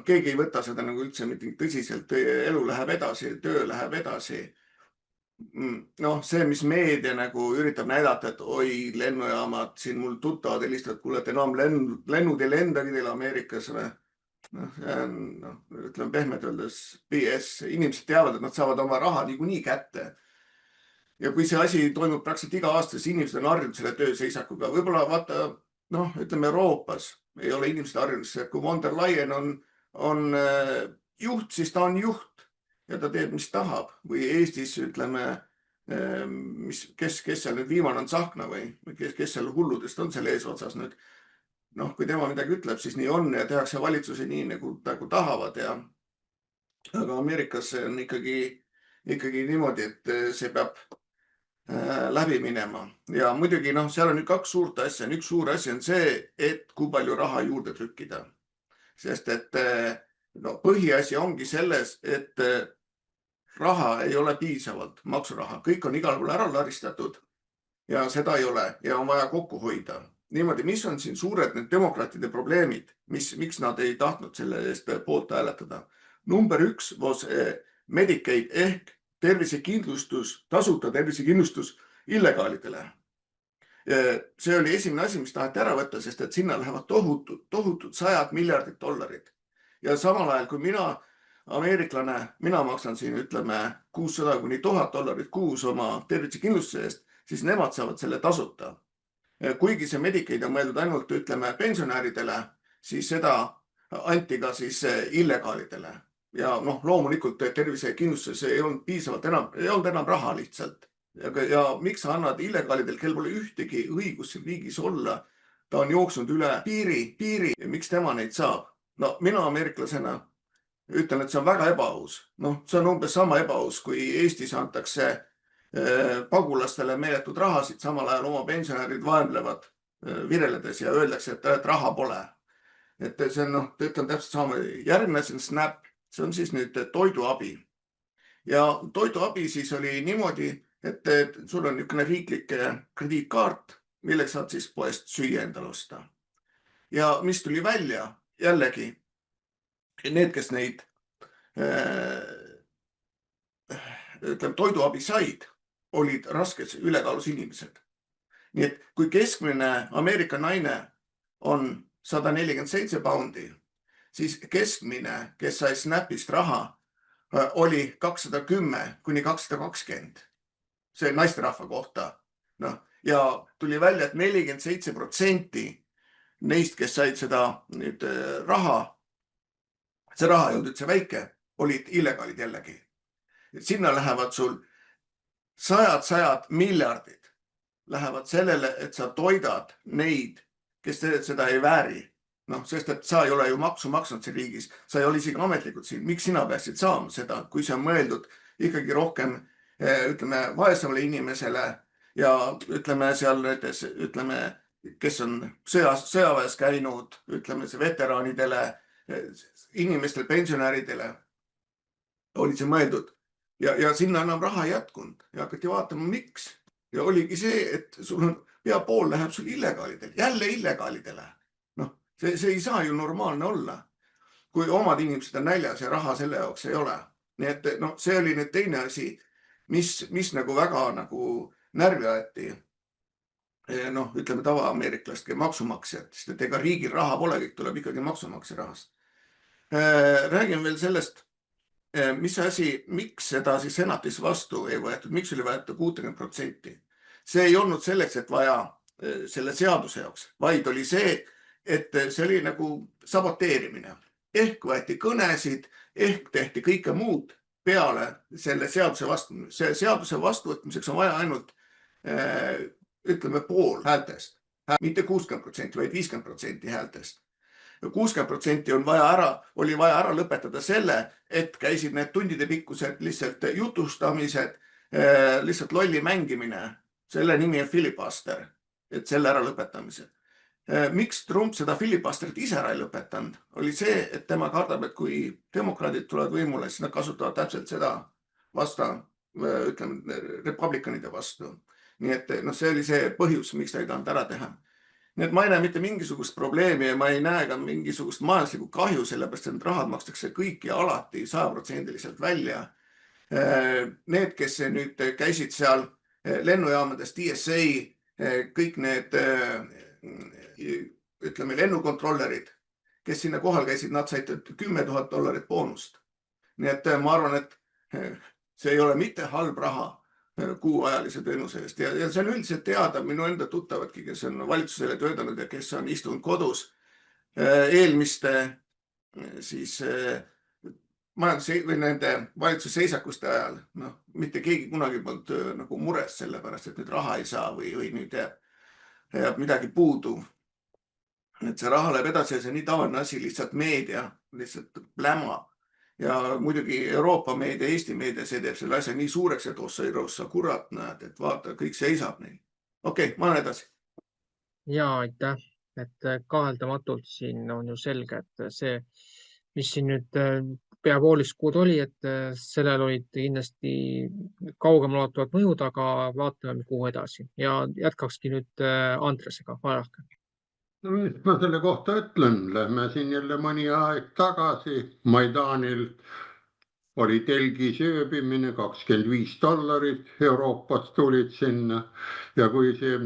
S4: keegi ei võta seda nagu üldse mitte tõsiselt, elu läheb edasi, töö läheb edasi. See, mis meedia nagu üritab näidata, et oi, lennujaamad, siin mul tuttavad helistavad, kuule, et enam lennud ei lendagi teil Ameerikas või. See on, ütleme pehmelt öeldes BS. Inimesed teavad, et nad saavad oma raha niikuinii kätte. Ja kui see asi toimub praktiliselt iga aasta, siis inimesed on harjunud selle tööseisakuga. Võib-olla vaata, ütleme Euroopas ei ole inimesed harjunud, kui von der Leyen on juht, siis ta on juht. Ja ta teeb, mis tahab või Eestis ütleme, kes seal nüüd viimane on Tsahkna või kes seal hulludest on selle eesotsas nüüd. Kui tema midagi ütleb, siis nii on ja tehakse valitsuse nii nagu tahavad. Aga Ameerikas on ikkagi niimoodi, et see peab läbi minema. Ja muidugi seal on nüüd kaks suurt asja. Üks suur asi on see, et kui palju raha juurde trükkida. Sest et põhiasi ongi selles, et raha ei ole piisavalt, maksuraha. Kõik on igal pool ära laristatud ja seda ei ole ja on vaja kokku hoida. Niimoodi, mis on siin suured need demokraatide probleemid, miks nad ei tahtnud selle eest poolt hääletada? Number 1 was Medicaid ehk tervisekindlustus, tasuta tervisekindlustus illegaalidele. See oli esimene asi, mis taheti ära võtta, sest et sinna lähevad tohutud $100 miljardit. Ja samal ajal, kui mina ameeriklane, mina maksan siin ütleme $600 kuni $1000 kuus oma tervisekindlustuse eest, siis nemad saavad selle tasuta. Kuigi see Medicaid on mõeldud ainult ütleme pensionääridele, siis seda anti ka siis illegaalidele. Ja loomulikult tervisekindlustuses ei olnud piisavalt ei olnud enam raha lihtsalt. Ja miks sa annad illegaalidel, kel pole ühtegi õigus siin riigis olla, ta on jooksnud üle piiri ja miks tema neid saab? Mina ameeriklasena ütlen, et see on väga ebaaus. See on umbes sama ebaaus, kui Eestis antakse pagulastele meeletud rahasid, samal ajal oma pensionärid vaenlevad vireledes ja öeldakse, et raha pole. Et see on, ütlen täpselt sama. Järgmine asi on SNAP, see on siis nüüd toiduabi. Ja toiduabi siis oli niimoodi, et sul on niisugune riiklik krediitkaart, milleks saad siis poest süüa endale osta. Ja mis tuli välja jällegi, need, kes neid toiduabi said, olid raskes ülekaalus inimesed. Nii et kui keskmine Ameerika naine on 147 poundi, siis keskmine, kes sai SNAPist raha, oli 210 kuni 220. See naisterahva kohta. Ja tuli välja, et 47% neist, kes said seda nüüd raha, see raha ei olnud üldse väike, olid illegaalid jällegi. Sinna lähevad sul sajad miljardid lähevad sellele, et sa toidad neid, kes seda ei vääri. Noh, sest et sa ei ole ju maksu maksnud siin riigis, sa ei ole isegi ametlikult siin. Miks sina peaksid saama seda, kui see on mõeldud ikkagi rohkem, ütleme, vaesemale inimesele ja ütleme seal näiteks, ütleme, kes on sõjaväes käinud, ütleme see veteranidele, inimestel, pensionäridele oli see mõeldud ja sinna enam raha ei jätkunud ja hakati vaatama, miks. Ja oligi see, et sul on pea pool läheb sul illegaalidele, jälle illegaalidele. Noh, see ei saa ju normaalne olla, kui omad inimesed on näljas ja raha selle jaoks ei ole. Nii et no, see oli nüüd teine asi, mis nagu väga nagu närvi aeti. Noh, ütleme tava-ameeriklastki maksumaksjad, sest et ega riigil raha pole, kõik tuleb ikkagi maksumaksja rahast. Räägin veel sellest, mis asi, miks seda siis senatis vastu ei võetud, miks oli võetud 60%. See ei olnud selleks, et vaja selle seaduse jaoks, vaid oli see, et see oli nagu saboteerimine. Ehk võeti kõnesid, ehk tehti kõike muud peale selle seaduse vastu. See seaduse vastuvõtmiseks on vaja ainult, ütleme, pool häältest. Mitte 60%, vaid 50% häältest. 60% oli vaja ära lõpetada selle, et käisid need tundide pikkused lihtsalt jutustamised, lihtsalt lolli mängimine. Selle nimi on filibuster, et selle ära lõpetamised. Miks Trump seda filibusterit ise ära ei lõpetanud? Oli see, et tema kardab, et kui demokraadid tulevad võimule, siis nad kasutavad täpselt seda ütleme, republikanide vastu. Nii et no, see oli see põhjus, miks ta ei tahanud ära teha. Nii et ma ei näe mitte mingisugust probleemi ja ma ei näe ka mingisugust majanduslikku kahju, sellepärast et rahad makstakse kõik ja alati 100% välja. Need, kes nüüd käisid seal lennujaamades, TSA, kõik need, ütleme, lennukontrollerid, kes sinna kohal käisid, nad said $10,000 boonust. Nii et ma arvan, et see ei ole mitte halb raha kuuajalise teenuse eest ja see on üldiselt teada, minu enda tuttavadki, kes on valitsusele töötanud ja kes on istunud kodus eelmiste siis või nende valitsuse seisakuste ajal. No, mitte keegi kunagi polnud nagu mures selle pärast, et nüüd raha ei saa või nüüd jääb midagi puudu. Et see raha läheb edasi ja see on nii tavaline asi, lihtsalt meedia, lihtsalt pläma. Ja muidugi Euroopa meedia, Eesti meedia, see teeb selle asja nii suureks, et ossa kurat näed, et vaata, kõik seisab neil. Okei, ma olen edasi.
S1: Ja aitäh, et kaheldamatult siin on ju selge, et see, mis siin nüüd pea poolist kuud oli, et sellel olid kindlasti kaugemalulatuvad mõjud, aga vaatame kuhu edasi ja jätkakski nüüd Andresega, vaadake.
S2: No, mis ma selle kohta ütlen, lähme siin jälle mõni aeg tagasi. Maidanil oli telgi sööbimine, $25 Euroopast tulid sinna ja kui see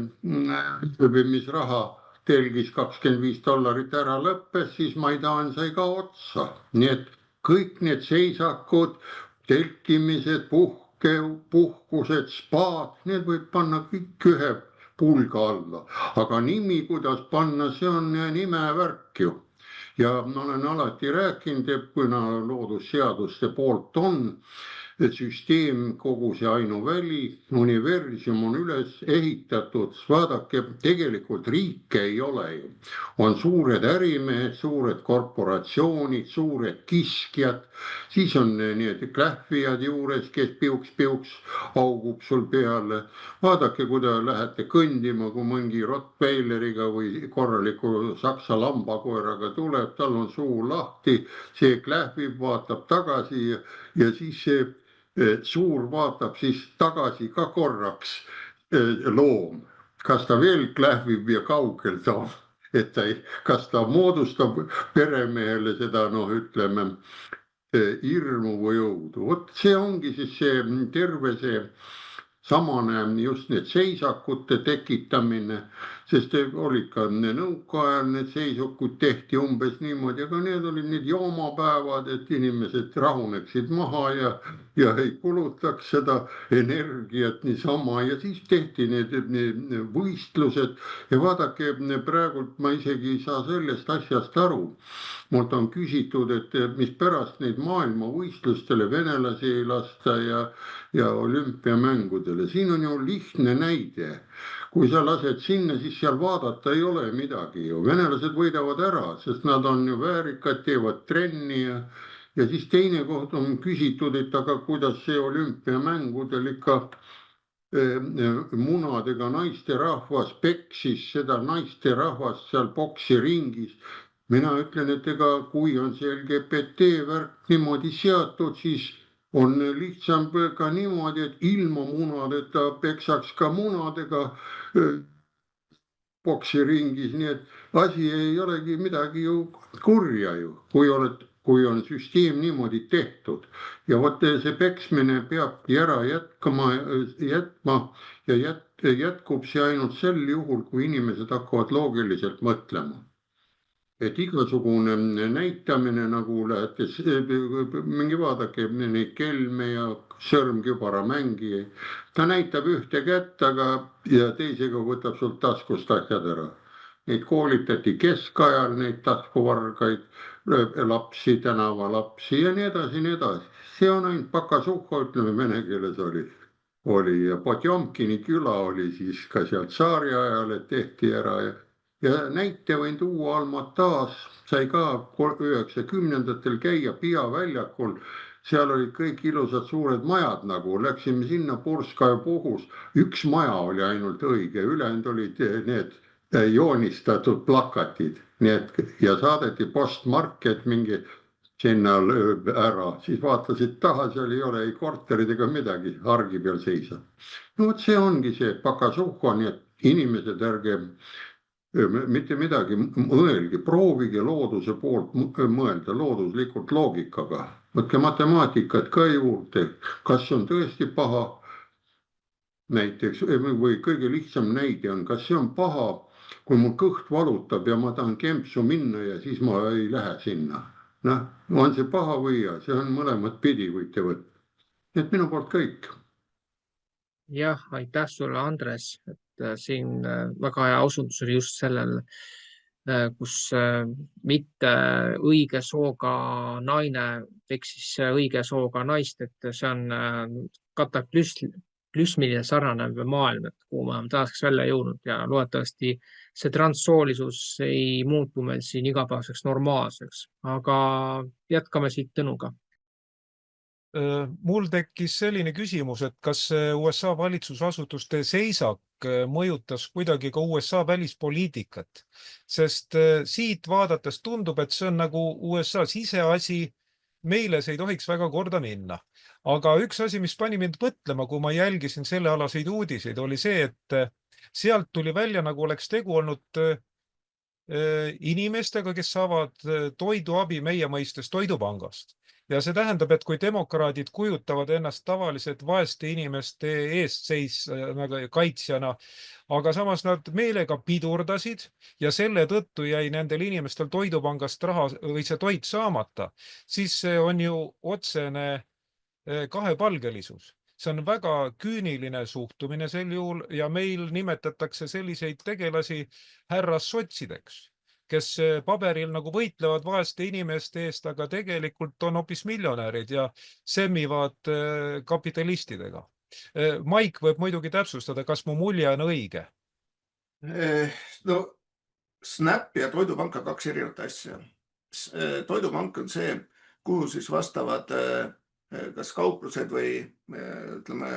S2: sööbimisraha telgis $25 ära lõppes, siis Maidan sai ka otsa. Nii et kõik need seisakud, telkimised, puhkused, spaad, need võib panna kõik ühe pulga alla, aga nimi, kuidas panna, see on nimevärk ju. Ja ma olen alati rääkinud, et kuna loodusseaduste poolt on, et süsteem, kogu see ainuväli, universum on üles ehitatud. Vaadake, tegelikult riike ei ole ju. On suured ärimehed, suured korporatsioonid, suured kiskjad, siis on need klähvijad juures, kes piuks augub sul peale. Vaadake, kui te lähete kõndima, kui mõngi Rottweileriga või korraliku saksa lambakoeraga tuleb, tal on suu lahti, see klähvib, vaatab tagasi ja siis see suur vaatab siis tagasi ka korraks loom, kas ta veel klähvib ja kaugel ta on, et kas ta moodustab peremehele seda, ütleme, hirmu või jõudu. Vot see ongi siis see terve see samane just need seisakute tekitamine, sest olid ka nõukaajal need seisakud tehti umbes niimoodi, aga need olid need joomapäevad, et inimesed rahuneksid maha ja ei kulutaks seda energiat niisama ja siis tehti need võistlused ja vaadake, praegult ma isegi ei saa sellest asjast aru. Mult on küsitud, et mispärast neid maailmavõistlustele venelasi ei lasta ja olümpiamängudele. Siin on ju lihtne näide. Kui sa lased sinna, siis seal vaadata ei ole midagi ju. Venelased võidavad ära, sest nad on ju väärikad, teevad trenni ja siis teine koht on küsitud, et aga kuidas see olümpiamängudel ikka munadega naisterahvas peksis seda naisterahvast seal poksiringis. Mina ütlen, et ega kui on see LGBT värk niimoodi seatud, siis on lihtsam ka niimoodi, et ilma munadeta peksaks ka munadega poksiringis, nii et asi ei olegi midagi ju kurja ju, kui on süsteem niimoodi tehtud. Ja vot see peksmine peabki ära jätma ja jätkub see ainult sel juhul, kui inimesed hakkavad loogiliselt mõtlema. Et igasugune näitamine nagu lähete, mingi vaadake neid kelme ja sõrmkübara mängi. Ta näitab ühte kätt, ja teisega võtab sult taskust asjad ära. Neid koolitati keskajal, neid taskuvargaid, lapsi, tänavalapsi ja nii edasi, nii edasi. See on ainult Pakasuhho, ütleme vene keeles oli ja Potjomkini küla oli siis ka seal tsaari ajal, et tehti ära ja näite võin tuua Almatas, sai ka 90-ndatel käia Pia väljakul, seal olid kõik ilusad suured majad nagu, läksime sinna Purskaja puhus, üks maja oli ainult õige, ülejäänud olid need joonistatud plakatid, nii et ja saadeti postmarket mingi sinna ära, siis vaatasid taha, seal ei ole ei korterid ega midagi, hargi peal seisab. No vot see ongi see Pakasuhho, nii et inimesed ärge mitte midagi mõelge, proovige looduse poolt mõelda, looduslikult loogikaga. Võtke matemaatikat ka juurde, kas on tõesti paha näiteks, või kõige lihtsam näide on, kas see on paha, kui mul kõht valutab ja ma tahan kempsu minna ja siis ma ei lähe sinna. Noh, on see paha või ja, see on mõlemat pidi võite võtta. Et minu poolt kõik.
S1: Jah, aitäh sulle, Andres. Siin väga hea osundus oli just sellel, kus mitte õige sooga naine peksis õige sooga naist, et see on kataklüsmiline sarnanev maailm, et kuhu me oleme tänaseks välja jõudnud ja loodetavasti see transsoolisus ei muutu meil siin igapäevaseks normaalseks, aga jätkame siit Tõnuga.
S3: Mul tekkis selline küsimus, et kas USA valitsusasutuste seisak mõjutas kuidagi ka USA välispoliitikat, sest siit vaadates tundub, et see on nagu USA siseasi, meile see ei tohiks väga korda minna. Aga üks asi, mis pani mind mõtlema, kui ma jälgisin sellealaseid uudiseid, oli see, et sealt tuli välja, nagu oleks tegu olnud inimestega, kes saavad toiduabi meie mõistes toidupangast. Ja see tähendab, et kui demokraadid kujutavad ennast tavaliselt vaeste inimeste eestseis kaitsjana, aga samas nad meelega pidurdasid ja selle tõttu jäi nendel inimestel toidupangast raha või see toit saamata, siis see on ju otsene kahepalgelisus. See on väga küüniline suhtumine sel juhul ja meil nimetatakse selliseid tegelasi härrassotsideks, kes paberil nagu võitlevad vaeste inimeste eest, aga tegelikult on hoopis miljonärid ja semmivad kapitalistidega. Maik võib muidugi täpsustada, kas mu mulje on õige?
S4: No, Snap ja toidupank on kaks erinevat asja. Toidupank on see, kuhu siis vastavad kas kauplused või ütleme,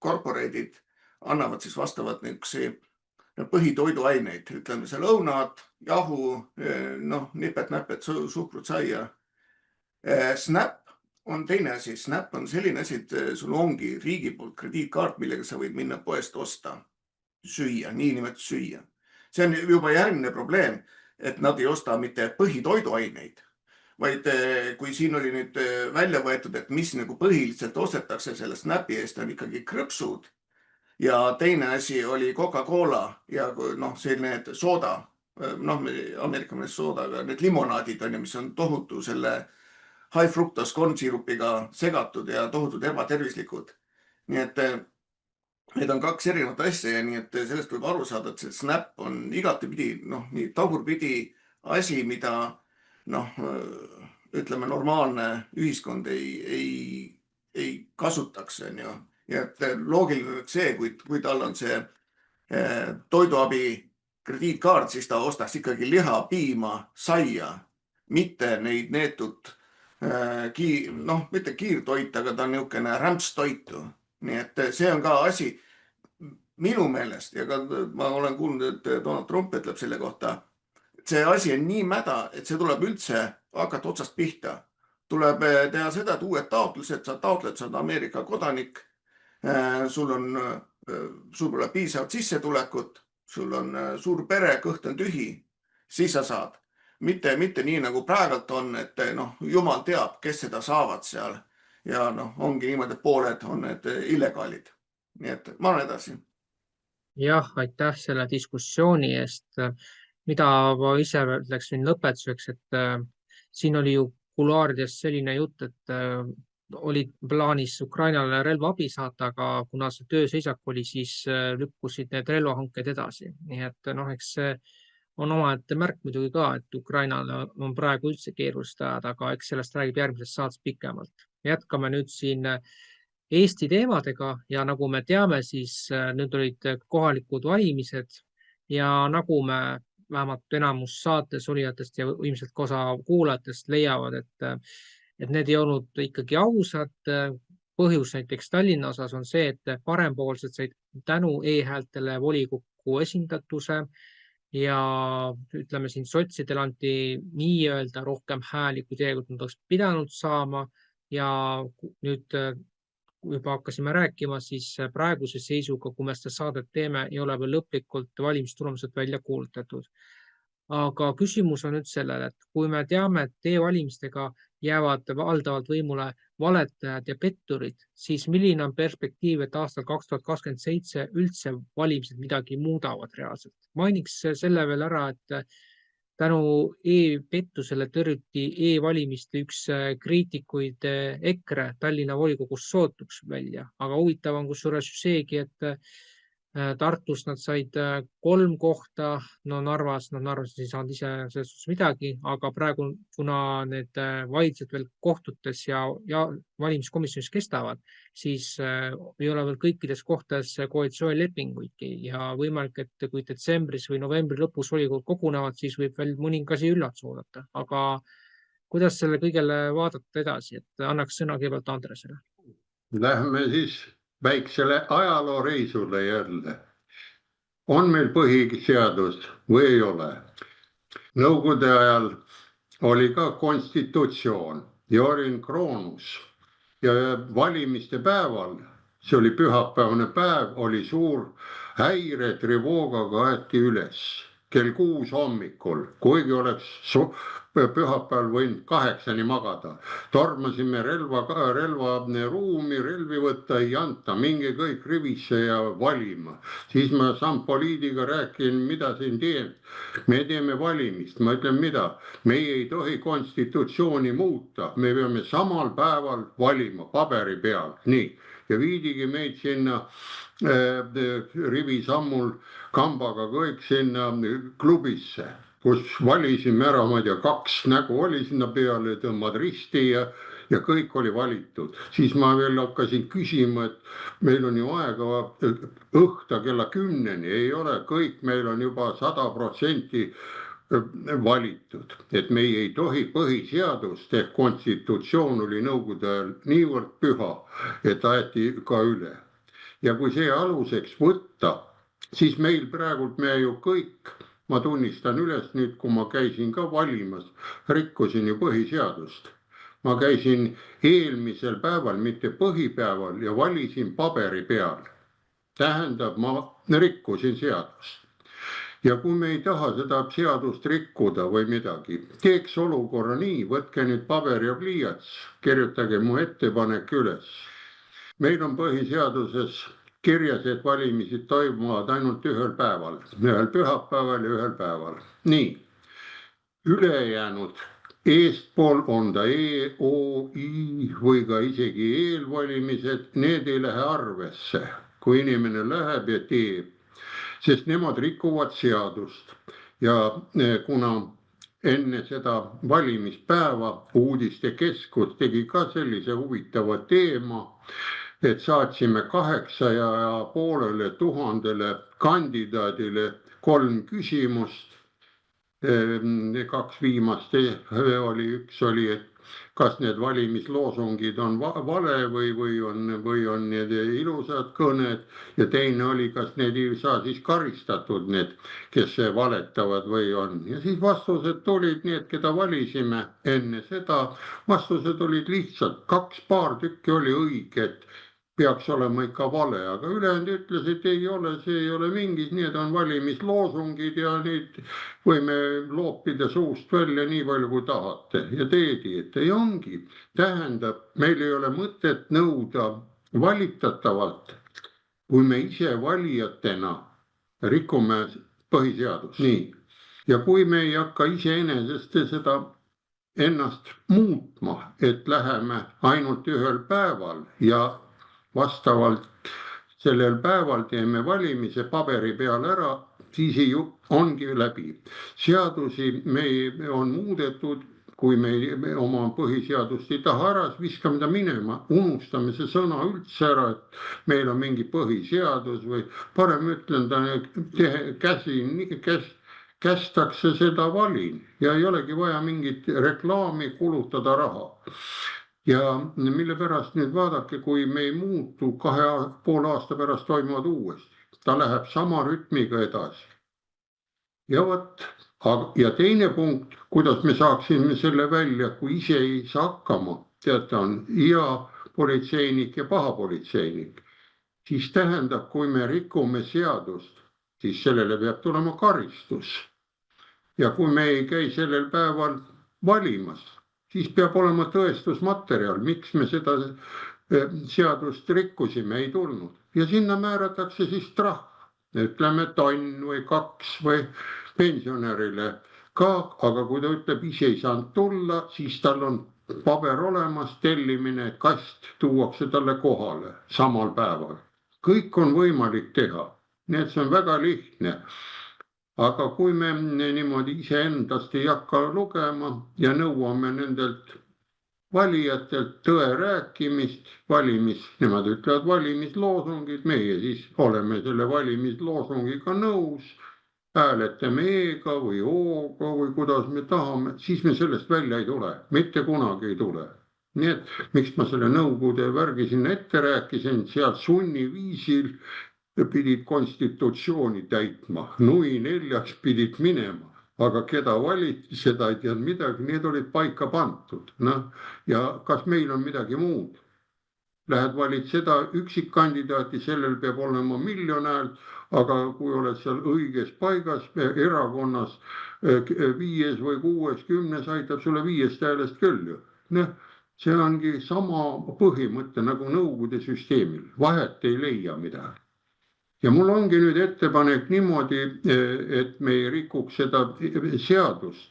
S4: korporeedid annavad siis vastavad niisuguseid põhitoiduaineid, ütleme see lõunad, jahu, nipet-näpet, suhkrut, saia. Snap on teine asi. Snap on selline asi, et sul ongi riigi poolt krediitkaart, millega sa võid minna poest osta, süüa, niinimetud süüa. See on juba järgmine probleem, et nad ei osta mitte põhitoiduaineid, vaid kui siin oli nüüd välja võetud, et mis nagu põhiliselt ostetakse selle Snapi eest, on ikkagi krõpsud ja teine asi oli Coca-Cola ja noh, need sooda, noh, Ameerika meelest sooda, aga need limonaadid on ju, mis on tohutu selle high fructose kornsirupiga segatud ja tohutult ebatervislikud. Nii et need on kaks erinevat asja ja nii et sellest võib aru saada, et see Snap on igatepidi, noh, nii tagurpidi asi, mida noh, ütleme normaalne ühiskond ei kasutaks, on ju. Ja et loogiline oleks see, kui tal on see toiduabi krediitkaart, siis ta ostaks ikkagi liha, piima, saia, mitte neid neetud noh, mitte kiirtoit, aga ta on niisugune rämpstoitu. Nii et see on ka asi minu meelest ja ka ma olen kuulnud, et Donald Trump ütleb selle kohta, et see asi on nii mäda, et see tuleb üldse hakata otsast pihta. Tuleb teha seda, et uued taotlused, sa taotled, sa oled Ameerika kodanik, sul pole piisavalt sissetulekut, sul on suur pere, kõht on tühi, siis sa saad. Mitte nii nagu praegult on, et noh, jumal teab, kes seda saavad seal ja noh, ongi niimoodi, et pooled on need illegaalid. Nii et ma olen edasi.
S1: Jah, aitäh selle diskussiooni eest. Mida ma ise ütleksin lõpetuseks, et siin oli ju kuluaarides selline jutt, et oli plaanis Ukrainale relvaabi saata, aga kuna see tööseisak oli, siis lükkusid need relvahanked edasi. Nii et noh, eks see on omaette märk muidugi ka, et Ukrainale on praegu üldse keerulised ajad, aga eks sellest räägib järgmises saates pikemalt. Jätkame nüüd siin Eesti teemadega ja nagu me teame, siis nüüd olid kohalikud valimised ja nagu me vähemalt enamus saates olijatest ja ilmselt ka osa kuulajatest leiavad, et need ei olnud ikkagi ausad. Põhjus näiteks Tallinna osas on see, et parempoolsed said tänu e-häältele volikokku esindatuse ja ütleme siin sotsidel anti nii-öelda rohkem hääli, kui tegelikult nad oleks pidanud saama ja nüüd juba hakkasime rääkima, siis praeguse seisuga, kui me seda saadet teeme, ei ole veel lõplikult valimistulemused välja kuulutatud. Aga küsimus on nüüd sellele, et kui me teame, et e-valimistega jäävad valdavalt võimule valetajad ja petturid, siis milline on perspektiiv, et aastal 2027 üldse valimised midagi muudavad reaalselt? Mainiks selle veel ära, et tänu e-pettusele tõrjuti e-valimiste üks kriitikuid EKRE Tallinna volikogus sootuks välja, aga huvitav on kusjuures seegi, et Tartus nad said 3 kohta, no Narvas ei saanud ise selles suhtes midagi, aga praegu, kuna need vaidlused veel kohtutes ja valimiskomisjonis kestavad, siis ei ole veel kõikides kohtades koalitsioonilepinguidki ja võimalik, et kui detsembris või novembri lõpus volikogud kogunevad, siis võib veel mõningasi üllatusi oodata. Aga kuidas selle kõigele vaadata edasi, et annaks sõna kõigepealt Andresele?
S2: Lähme siis väiksele ajalooreisule jälle. On meil põhiseadus või ei ole? Nõukogude ajal oli ka konstitutsioon ja olin kroonus ja valimiste päeval, see oli pühapäevane päev, oli suur häire trivooga kaeti üles kell 6 hommikul, kuigi oleks pühapäeval võinud 8-ni magada. Tormasime relvaruumi, relvi võtta ei anta, minge kõik rivisse ja valima. Siis ma Sampoliidiga rääkin, mida siin teen. Me teeme valimist, ma ütlen, mida? Meie ei tohi konstitutsiooni muuta, me peame samal päeval valima paberi peal. Nii, ja viidigi meid sinna rivisammul kambaga kõik sinna klubisse, kus valisime ära, ma ei tea, 2 nägu oli sinna peale, tõmbad risti ja kõik oli valitud. Siis ma veel hakkasin küsima, et meil on ju aega õhta kella 10-ni, ei ole kõik, meil on juba 100% valitud, et meie ei tohi põhiseadust ehk konstitutsioon oli nõukogude ajal niivõrd püha, et aeti ka üle. Ja kui see aluseks võtta, siis meil praegult me ju kõik, ma tunnistan üles nüüd, kui ma käisin ka valimas, rikkusin ju põhiseadust. Ma käisin eelmisel päeval, mitte põhipäeval ja valisin paberi peal. Tähendab, ma rikkusin seadust. Ja kui me ei taha seda seadust rikkuda või midagi, teeks olukorra nii, võtke nüüd paber ja pliiats, kirjutage mu ettepanek üles. Meil on põhiseaduses kirjas, et valimised toimuvad ainult ühel päeval, ühel pühapäeval ja ühel päeval. Nii, ülejäänud eespool on ta E, O, I või ka isegi eelvalimised, need ei lähe arvesse, kui inimene läheb ja teeb, sest nemad rikuvad seadust. Ja kuna enne seda valimispäeva Uudistekeskus tegi ka sellise huvitava teema, et saatsime 8,5 tuhandele kandidaadile 3 küsimust. 2 viimast oli, üks oli, et kas need valimisloosungid on vale või on need ilusad kõned ja teine oli, kas need ei saa siis karistatud, need, kes valetavad või on. Ja siis vastused tulid need, keda valisime enne seda, vastused olid lihtsalt, 2 paar tükki oli õige, et peaks olema ikka vale, aga ülejäänud ütles, et ei ole, see ei ole mingis, need on valimisloosungid ja neid võime loopida suust välja nii palju, kui tahate. Ja teedi, et ei ongi. Tähendab, meil ei ole mõtet nõuda valitatavalt, kui me ise valijatena rikume põhiseadust. Nii. Ja kui me ei hakka iseenesest seda ennast muutma, et läheme ainult ühel päeval ja vastavalt sellel päeval teeme valimise paberi peal ära, siis ongi läbi. Seadusi on muudetud, kui me oma põhiseadust ei taha ära, siis viskame ta minema, unustame see sõna üldse ära, et meil on mingi põhiseadus või parem ütlen ta kästakse seda valin ja ei olegi vaja mingit reklaami kulutada raha. Ja mille pärast nüüd vaadake, kui me ei muutu 2,5 aasta pärast toimuvad uuesti, ta läheb sama rütmiga edasi. Ja võt, ja teine punkt, kuidas me saaksime selle välja, kui ise ei saa hakkama, teate, on hea politseinik ja paha politseinik, siis tähendab, kui me rikume seadust, siis sellele peab tulema karistus. Ja kui me ei käi sellel päeval valimas, siis peab olema tõestusmaterjal, miks me seda seadust rikkusime, ei tulnud. Ja sinna määratakse siis trahv, ütleme tonn või 2 või pensionärile ka, aga kui ta ütleb, ise ei saanud tulla, siis tal on paber olemas, tellimine, kast tuuakse talle kohale samal päeval. Kõik on võimalik teha, nii et see on väga lihtne. Aga kui me niimoodi iseendast ei hakka lugema ja nõuame nendelt valijatelt tõe rääkimist, nemad ütlevad valimisloosungid, meie siis oleme selle valimisloosungiga nõus, hääletame E-ga või O-ga või kuidas me tahame, siis me sellest välja ei tule, mitte kunagi ei tule. Nii et miks ma selle Nõukogude värgi sinna ette rääkisin, seal sunniviisil pidid konstitutsiooni täitma, nui 4 pidid minema, aga keda valiti, seda ei teadnud midagi, need olid paika pandud. Ja kas meil on midagi muud? Lähed valid seda üksikkandidaati, sellel peab olema 1 000 000 häält, aga kui oled seal õiges paigas, erakonnas 5 või 6, 10, aitab sulle 5 häälest küll. See ongi sama põhimõte nagu Nõukogude süsteemil, vahet ei leia midagi. Ja mul ongi nüüd ettepanek niimoodi, et me ei rikuks seda seadust.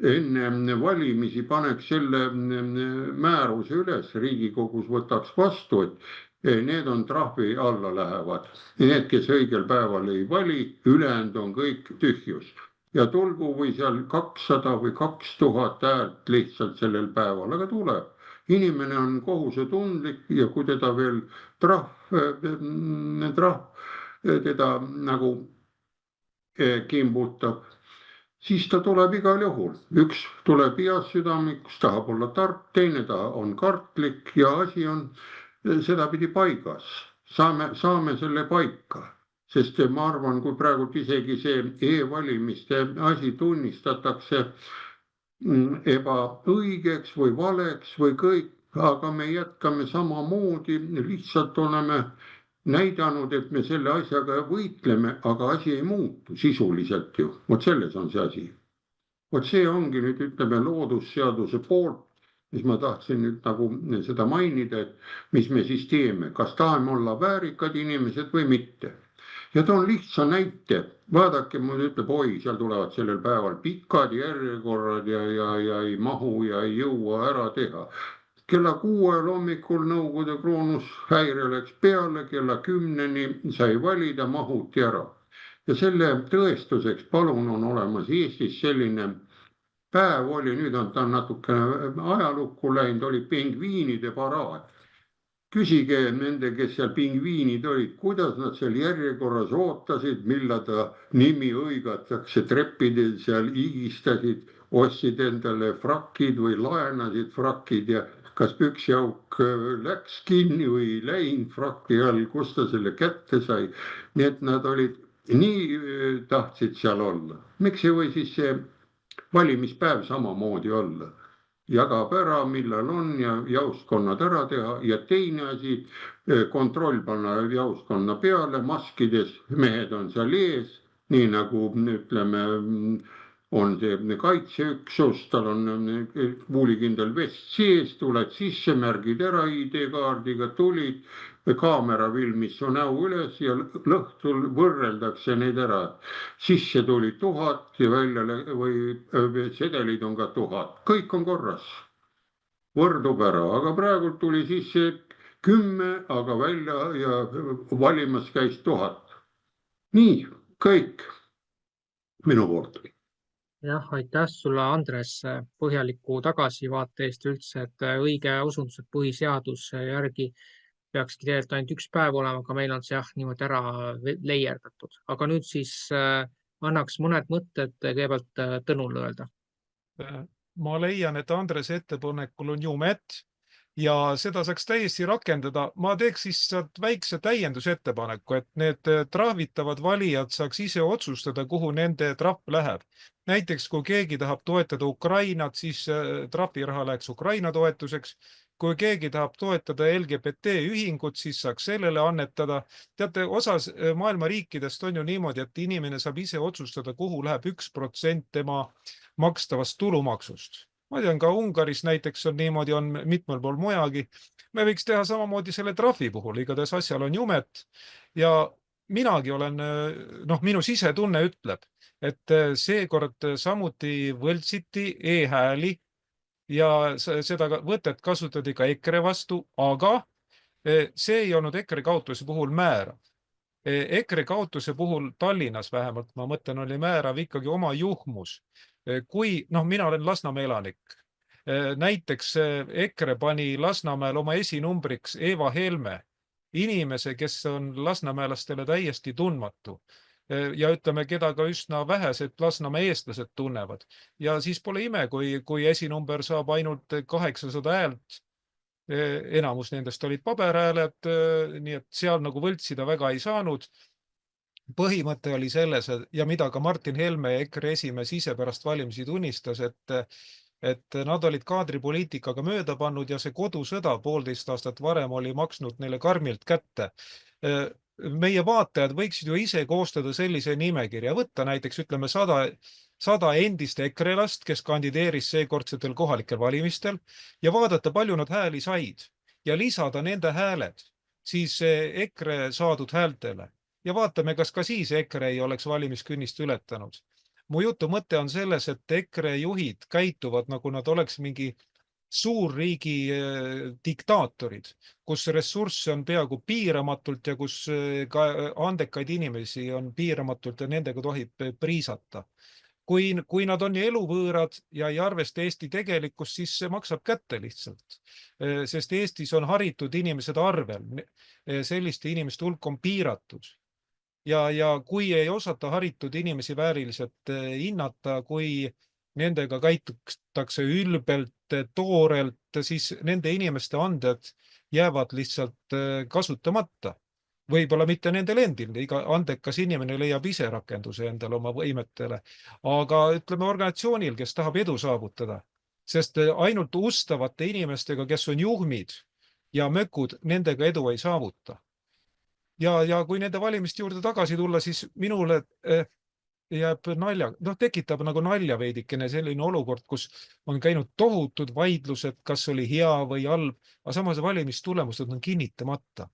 S2: Enne valimisi paneks selle määruse üles, Riigikogus võtaks vastu, et need on trahvi alla lähevad. Need, kes õigel päeval ei vali, ülejäänud on kõik tühjus. Ja tulgu või seal 200 või 2000 häält lihtsalt sellel päeval, aga tuleb. Inimene on kohusetundlik ja kui teda veel teda nagu kimbutab, siis ta tuleb igal juhul. Üks tuleb heas südamikus, tahab olla tark, teine ta on kartlik ja asi on sedapidi paigas. Saame selle paika, sest ma arvan, kui praegu isegi see e-valimiste asi tunnistatakse ebaõigeks või valeks või kõik, aga me jätkame samamoodi, lihtsalt oleme näidanud, et me selle asjaga võitleme, aga asi ei muutu sisuliselt ju. Vot selles on see asi. Vot see ongi nüüd, ütleme, loodusseaduse poolt siis ma tahtsin nüüd nagu seda mainida, et mis me siis teeme, kas tahame olla väärikad inimesed või mitte. Ja toon lihtsa näite, vaadake, mul ütleb, oi, seal tulevad sellel päeval pikad järjekorrad ja ei mahu ja ei jõua ära teha. Kella 6 hommikul Nõukogude kroonushäire läks peale, kella 10 sai valida, mahuti ära. Ja selle tõestuseks palun on olemas Eestis selline päev oli, nüüd on ta natuke ajalukku läinud, oli pingviinide paraad. Küsige nende, kes seal pingviinid olid, kuidas nad seal järjekorras ootasid, millal ta nimi õigatakse, treppidel seal higistasid, ostsid endale frakid või laenasid frakid ja kas püksiauk läks kinni või ei läinud frakki all, kus ta selle kätte sai. Nii et nad olid, nii tahtsid seal olla. Miks ei või siis see valimispäev samamoodi olla? Jagab ära, millal on ja jaoskonnad ära teha ja teine asi, kontroll panna jaoskonna peale, maskides, mehed on seal ees, nii nagu ütleme, on see kaitseüksus, tal on kuulikindel vest sees, tuled sisse, märgid ära ID-kaardiga, tulid, kaamera filmis su näo üles ja lõhtul võrreldakse neid ära. Sisse tuli 1000 ja välja või sedelid on ka 1000. Kõik on korras. Võrdub ära, aga praegu tuli sisse 10, aga välja ja valimas käis 1000. Nii, kõik minu poolt.
S1: Jah, aitäh sulle, Andres, põhjaliku tagasivaate eest üldse, et õige osundus, et põhiseaduse järgi peakski tegelikult ainult üks päev olema, aga meil on see jah, niimoodi ära leierdatud. Aga nüüd siis annaks mõned mõtted kõigepealt Tõnule öelda.
S3: Ma leian, et Andrese ettepanekul on jumet ja seda saaks täiesti rakendada. Ma teeks siis väikse täiendusettepaneku, et need trahvitavad valijad saaks ise otsustada, kuhu nende trahv läheb. Näiteks, kui keegi tahab toetada Ukrainat, siis trahviraha läheks Ukraina toetuseks. Kui keegi tahab toetada LGBT ühingut, siis saaks sellele annetada. Teate, osas maailma riikidest on ju niimoodi, et inimene saab ise otsustada, kuhu läheb 1% tema makstavast tulumaksust. Ma tean, ka Ungaris näiteks on niimoodi, on mitmel pool mujalgi. Me võiks teha samamoodi selle trahvi puhul, igatahes asjal on jumet. Ja minagi olen, minu sisetunne ütleb, et seekord samuti võltsiti e-hääli ja seda võtet kasutati ka EKRE vastu, aga see ei olnud EKRE kaotuse puhul määrav. EKRE kaotuse puhul Tallinnas vähemalt, ma mõtlen, oli määrav ikkagi oma juhmus. Kui, mina olen Lasnamäe elanik, näiteks EKRE pani Lasnamäel oma esinumbriks Eva Helme, inimese, kes on lasnamäelastele täiesti tundmatu ja ütleme, keda ka üsna vähesed Lasnamäe eestlased tunnevad. Ja siis pole ime, kui esinumber saab ainult 800 häält, enamus nendest olid paberhääled, nii et seal nagu võltsida väga ei saanud. Põhimõte oli selles, ja mida ka Martin Helme ja EKRE esimees ise pärast valimisi tunnistas, et nad olid kaadripoliitikaga mööda pannud ja see kodusõda 1,5 aastat varem oli maksnud neile karmilt kätte. Meie vaatajad võiksid ju ise koostada sellise nimekirja, võtta näiteks, ütleme, 100 endist EKRE-last, kes kandideeris seekordsetel kohalikel valimistel ja vaadata, palju nad hääli said ja lisada nende hääled siis EKRE saadud häältele. Ja vaatame, kas ka siis EKRE ei oleks valimiskünnist ületanud. Mu jutu mõte on selles, et EKRE juhid käituvad, nagu nad oleks mingi suurriigi diktaatorid, kus ressursse on peaaegu piiramatult ja kus ka andekaid inimesi on piiramatult ja nendega tohib priisata. Kui nad on eluvõõrad ja ei arvesta Eesti tegelikkust, siis see maksab kätte lihtsalt. Sest Eestis on haritud inimesed arvel. Selliste inimeste hulk on piiratud. Ja kui ei osata haritud inimesi vääriliselt hinnata, kui nendega käitutakse ülbelt, toorelt, siis nende inimeste anded jäävad lihtsalt kasutamata. Võib-olla mitte nendel endil, iga andekas inimene leiab ise rakenduse endale oma võimetele, aga ütleme organisatsioonil, kes tahab edu saavutada, sest ainult ustavate inimestega, kes on juhmid ja mökud, nendega edu ei saavuta. Ja kui nende valimiste juurde tagasi tulla, siis minule jääb nalja, tekitab nagu nalja veidikene selline olukord, kus on käinud tohutud vaidlused, kas oli hea või halb, aga samas valimistulemused on kinnitamata.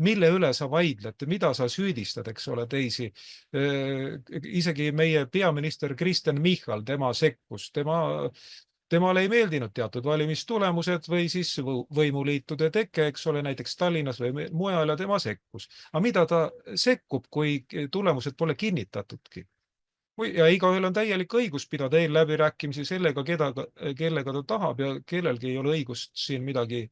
S3: Mille üle sa vaidled, mida sa süüdistad, eks ole, teisi. Isegi meie peaminister Kristen Michal, tema sekkus, temale ei meeldinud teatud valimistulemused või siis võimuliitude teke, eks ole, näiteks Tallinnas või mujal ja tema sekkus. Aga mida ta sekkub, kui tulemused pole kinnitatudki? Ja igaühel on täielik õigus pidada eelläbirääkimisi sellega, kellega ta tahab ja kellelgi ei ole õigust siin midagi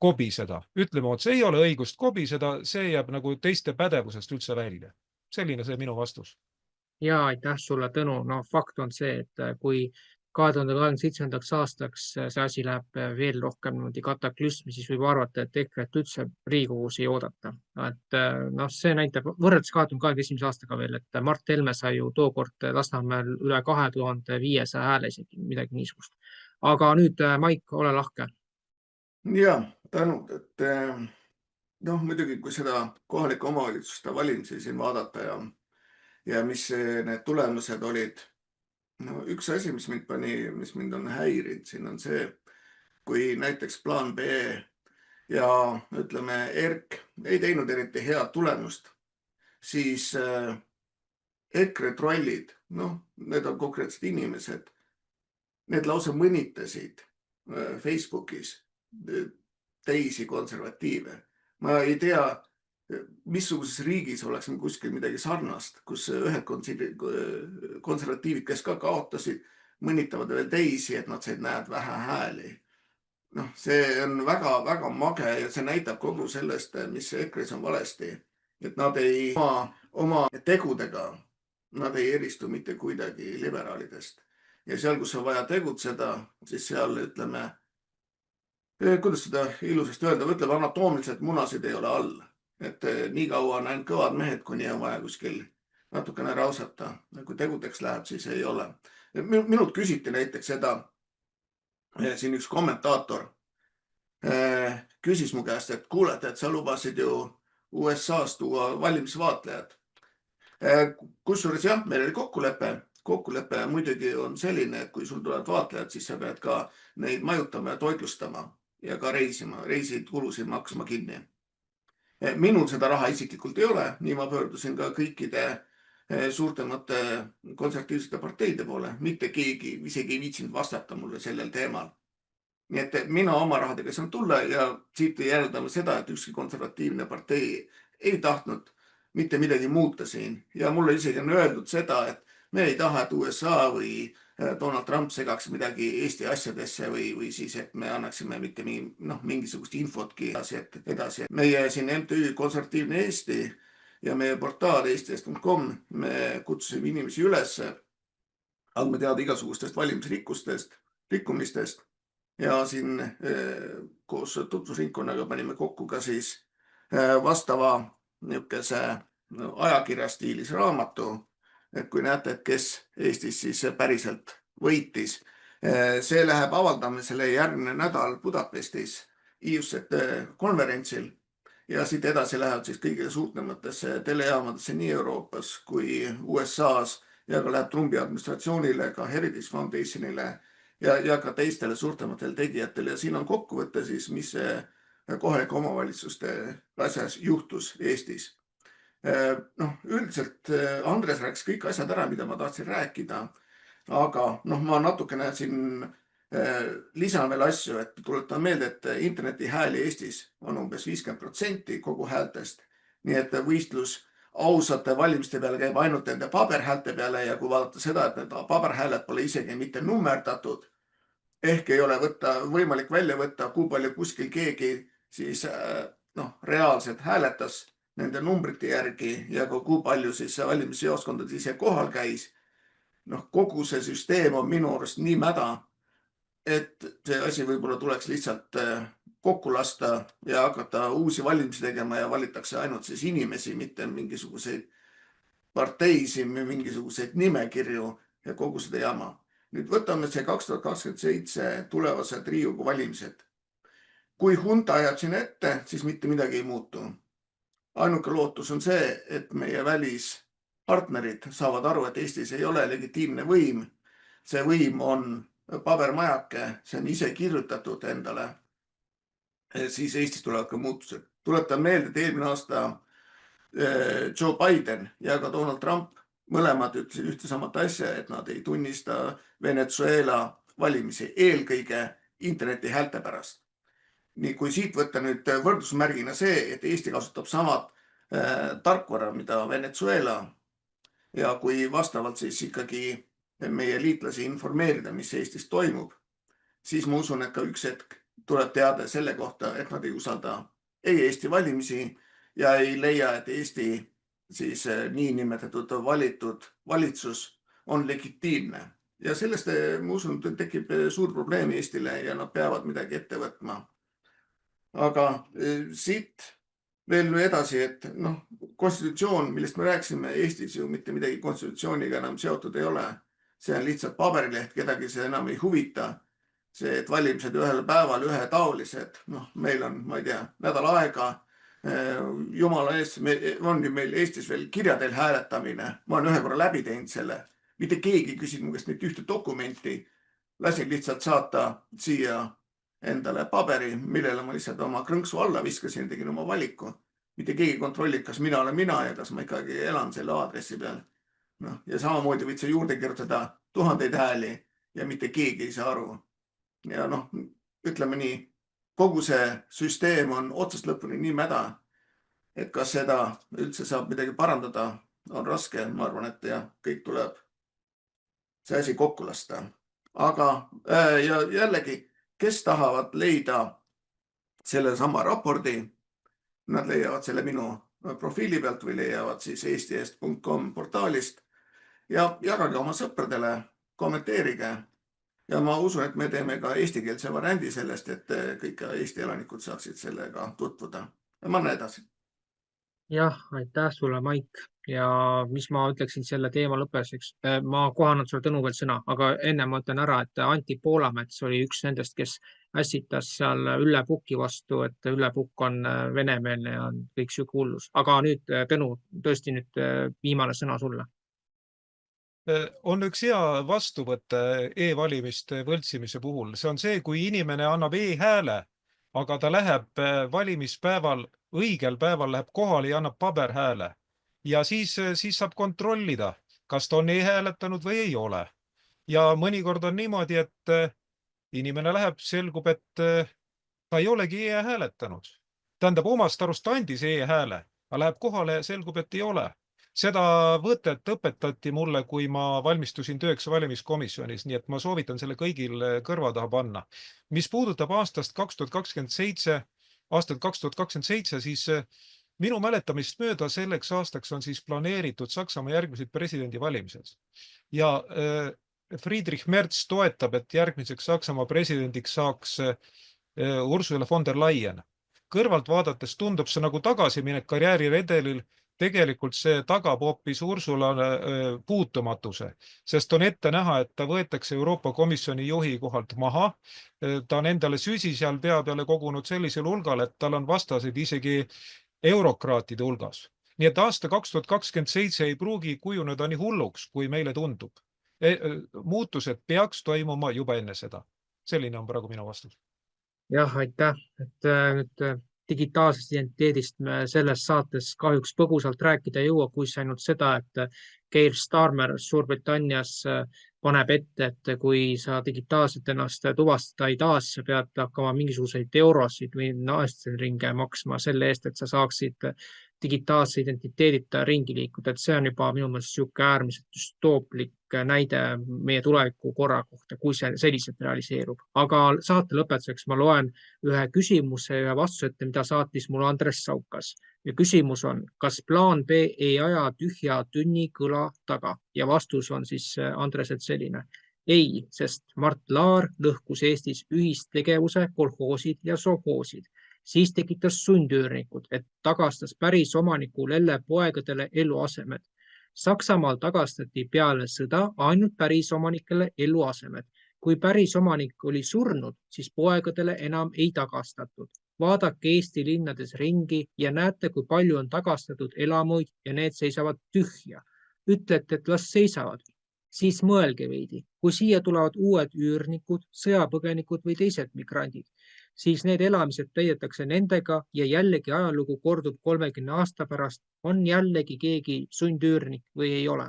S3: kobiseda. Ütleme otse, ei ole õigust kobiseda, see jääb nagu teiste pädevusest üldse välja. Selline see minu vastus.
S1: Ja aitäh sulle, Tõnu. No fakt on see, et kui 2027. aastaks see asi läheb veel rohkem kataklüsmi, siis võib arvata, et EKRE-t üldse Riigikogus ei oodata. Et see näitab võrreldes 2021. aastaga veel, et Mart Helme sai ju tookord Lasnamäel üle 2500 hääle isegi, midagi niisugust. Aga nüüd, Maik, ole lahke.
S4: Ja, tänud, et muidugi, kui seda kohalike omavalitsuste valimisi siin vaadata ja mis need tulemused olid. No üks asi, mis mind on häirinud siin on see, kui näiteks plaan B ja ütleme ERK ei teinud eriti head tulemust, siis EKRE trollid, need on konkreetsed inimesed, need lausa mõnitasid Facebookis teisi konservatiive. Ma ei tea, missuguses riigis oleks kuskil midagi sarnast, kus ühed konservatiivid, kes ka kaotasid, mõnitavad veel teisi, et nad said vähe hääli. See on väga-väga mage ja see näitab kogu sellest, mis EKRE-s on valesti. Et nad ei oma tegudega, nad ei eristu mitte kuidagi liberaalidest. Ja seal, kus on vaja tegutseda, siis seal ütleme, kuidas seda ilusasti öelda, ütleme anatoomiliselt munasid ei ole all. Et nii kaua on ainult kõvad mehed, kuni on vaja kuskil natukene rausata. Kui tegudeks läheb, siis ei ole. Minult küsiti näiteks seda, siin üks kommentaator küsis mu käest, et kuulete, et sa lubasid ju USA-s tuua valimisvaatlejad. Kusjuures jah, meil oli kokkulepe. Kokkulepe muidugi on selline, et kui sul tulevad vaatlejad, siis sa pead ka neid majutama ja toitlustama ja ka reisima, reisikulusid maksma kinni. Minul seda raha isiklikult ei ole, nii ma pöördusin ka kõikide suurtemate konservatiivsete parteide poole. Mitte keegi isegi ei viitsinud vastata mulle sellel teemal. Nii et mina oma rahadega saan tulla ja siit järeldame seda, et ükski konservatiivne partei ei tahtnud mitte midagi muuta siin. Ja mulle isegi on öeldud seda, et me ei taha, et USA või Donald Trump segaks midagi Eesti asjadesse või siis, et me annaksime mitte mingisugust infotki edasi. Meie siin MTÜ Konservatiivne Eesti ja meie portaal eesti.com, me kutsusime inimesi üles andma teada igasugustest valimisrikkumistest ja siin koos tutvusringkonnaga panime kokku ka siis vastava niisuguse ajakirja stiilis raamatu, et kui näete, et kes Eestis siis päriselt võitis. See läheb avaldamisele järgmine nädal Budapestis IUSET konverentsil ja siit edasi lähevad siis kõigile suurtematesse telejaamadesse nii Euroopas kui USA-s ja ka läheb Trumpi administratsioonile, ka Heritage Foundationile ja ka teistele suurtematele tegijatele. Ja siin on kokkuvõte siis, mis kohalike omavalitsuste asjas juhtus Eestis. Üldiselt Andres rääkis kõik asjad ära, mida ma tahtsin rääkida, aga ma natukene siin lisan veel asju, et tuletan meelde, et interneti hääli Eestis on umbes 50% kogu häältest. Nii et võistlus ausate valimiste peale käib ainult nende paberhäälte peale ja kui vaadata seda, et need paberhääled pole isegi mitte nummerdatud, ehk ei ole võimalik välja võtta, kui palju kuskil keegi siis reaalselt hääletas nende numbrite järgi ja kui palju siis valimisjaoskondades ise kohal käis. Kogu see süsteem on minu arust nii mäda, et see asi võib-olla tuleks lihtsalt kokku lasta ja hakata uusi valimisi tegema ja valitakse ainult siis inimesi, mitte mingisuguseid parteisi, mingisuguseid nimekirju ja kogu seda jama. Nüüd võtame see 2027 tulevased Riigikogu valimised. Kui hunta jääb siin ette, siis mitte midagi ei muutu. Ainuke lootus on see, et meie partnerid saavad aru, et Eestis ei ole legitiimne võim. See võim on pabermajake, see on ise kirjutatud endale. Siis Eestis tulevad ka muutused. Tuletan meelde, et eelmine aasta Joe Biden ja ka Donald Trump mõlemad ütlesid ühte samat asja, et nad ei tunnista Venezuela valimisi eelkõige interneti häälte pärast. Nii kui siit võtta nüüd võrdusmärgina see, et Eesti kasutab samad tarkvara, mida Venezuela ja kui vastavalt siis ikkagi meie liitlasi informeerida, mis Eestis toimub, siis ma usun, et ka üks hetk tuleb teada selle kohta, et nad ei usalda ei Eesti valimisi ja ei leia, et Eesti siis niinimetatud valitud valitsus on legitiimne. Ja sellest, ma usun, tekib suur probleem Eestile ja nad peavad midagi ette võtma. Aga siit veel edasi, et konstitutsioon, millest me rääkisime, Eestis ju mitte midagi konstitutsiooniga enam seotud ei ole. See on lihtsalt paberileht, kedagi see enam ei huvita. See, et valimised ühel päeval ühetaolised, meil on, ma ei tea, nädal aega, jumala eest, on ju meil Eestis veel kirjadel hääletamine. Ma olen ühe korra läbi teinud selle. Mitte keegi küsib mu käest mitte ühte dokumenti. Lasin lihtsalt saata siia endale paberi, millele ma lihtsalt oma krõnksu alla viskasin ja tegin oma valiku. Mitte keegi kontrollib, kas mina olen mina ja kas ma ikkagi elan selle aadressi peal. Ja samamoodi võid sa juurde kirjutada 1000 hääli ja mitte keegi ei saa aru. Ja ütleme nii, kogu see süsteem on otsast lõpuni nii mäda, et kas seda üldse saab midagi parandada, on raske. Ma arvan, et kõik tuleb see asi kokku lasta. Aga ja jällegi, kes tahavad leida selle sama raporti, nad leiavad selle minu profiili pealt või leiavad siis eesti.com portaalist ja jagage oma sõpradele, kommenteerige. Ja ma usun, et me teeme ka eestikeelse variandi sellest, et kõik Eesti elanikud saaksid sellega tutvuda. Ja ma annan edasi.
S1: Jah, aitäh sulle, Maik. Ja mis ma ütleksin selle teema lõpeseks? Ma kohan sulle Tõnu veel sõna, aga enne ma ütlen ära, et Anti Poolamets oli üks nendest, kes ässitas seal Ülle Pukki vastu, et Ülle Pukk on venemeelne ja kõik siuke hullus. Aga nüüd, Tõnu, tõesti nüüd viimane sõna sulle.
S3: On üks hea vastuvõte e-valimiste võltsimise puhul. See on see, kui inimene annab e-hääle, aga ta läheb valimispäeval, õigel päeval läheb kohale ja annab paberhääle. Ja siis saab kontrollida, kas ta on e-hääletanud või ei ole. Ja mõnikord on niimoodi, et inimene läheb, selgub, et ta ei olegi e-hääletanud. Tähendab, omast arust andis e-hääle, aga läheb kohale ja selgub, et ei ole. Seda võtet õpetati mulle, kui ma valmistusin tööks valimiskomisjonis, nii et ma soovitan selle kõigil kõrva taha panna. Mis puudutab aastat 2027, siis minu mäletamist mööda selleks aastaks on siis planeeritud Saksamaa järgmised presidendivalimised. Ja Friedrich Merz toetab, et järgmiseks Saksamaa presidendiks saaks Ursula von der Leyen. Kõrvalt vaadates tundub see nagu tagasiminek karjääriredelil. Tegelikult see tagab hoopis Ursula puutumatuse, sest on ette näha, et ta võetakse Euroopa Komisjoni juhi kohalt maha. Ta on endale süsi seal pea peale kogunud sellisel hulgal, et tal on vastaseid isegi eurokraatide hulgas. Nii et aasta 2027 ei pruugi kujuneda nii hulluks, kui meile tundub. Muutused peaks toimuma juba enne seda. Selline on praegu minu vastus.
S1: Jah, aitäh. Et digitaalsest identiteedist me selles saates kahjuks põgusalt rääkida ei jõua, kui see ainult seda, et Keir Starmer Suurbritannias paneb ette, et kui sa digitaalselt ennast tuvastada ei taha, siis sa pead hakkama mingisuguseid eurosid või naestringe maksma selle eest, et sa saaksid digitaalse identiteedita ringi liikuda. Et see on juba minu meelest siuke äärmiselt düstooplik näide meie tuleviku korra kohta, kui see selliselt realiseerub. Aga saate lõpetuseks ma loen ühe küsimuse ja vastusete, mida saatis mulle Andres Saukas. Ja küsimus on, kas plaan B ei aja tühja tünni kõla taga? Ja vastus on siis Andreselt selline. Ei, sest Mart Laar lõhkus Eestis ühistegevuse, kolhoosid ja sovhoosid. Siis tekitas sundüürnikud, et tagastas päris omaniku lellepoegadele eluasemed. Saksamaal tagastati peale sõda ainult päris omanikele eluasemed. Kui päris omanik oli surnud, siis poegadele enam ei tagastatud. Vaadake Eesti linnades ringi ja näete, kui palju on tagastatud elamuid ja need seisavad tühja. ütlete, et las seisavad, siis mõelge veidi, kui siia tulevad uued üürnikud, sõjapõgenikud või teised migrandid, siis need elamised täidetakse nendega ja jällegi ajalugu kordub 30 aasta pärast, on jällegi keegi sundüürnik või ei ole.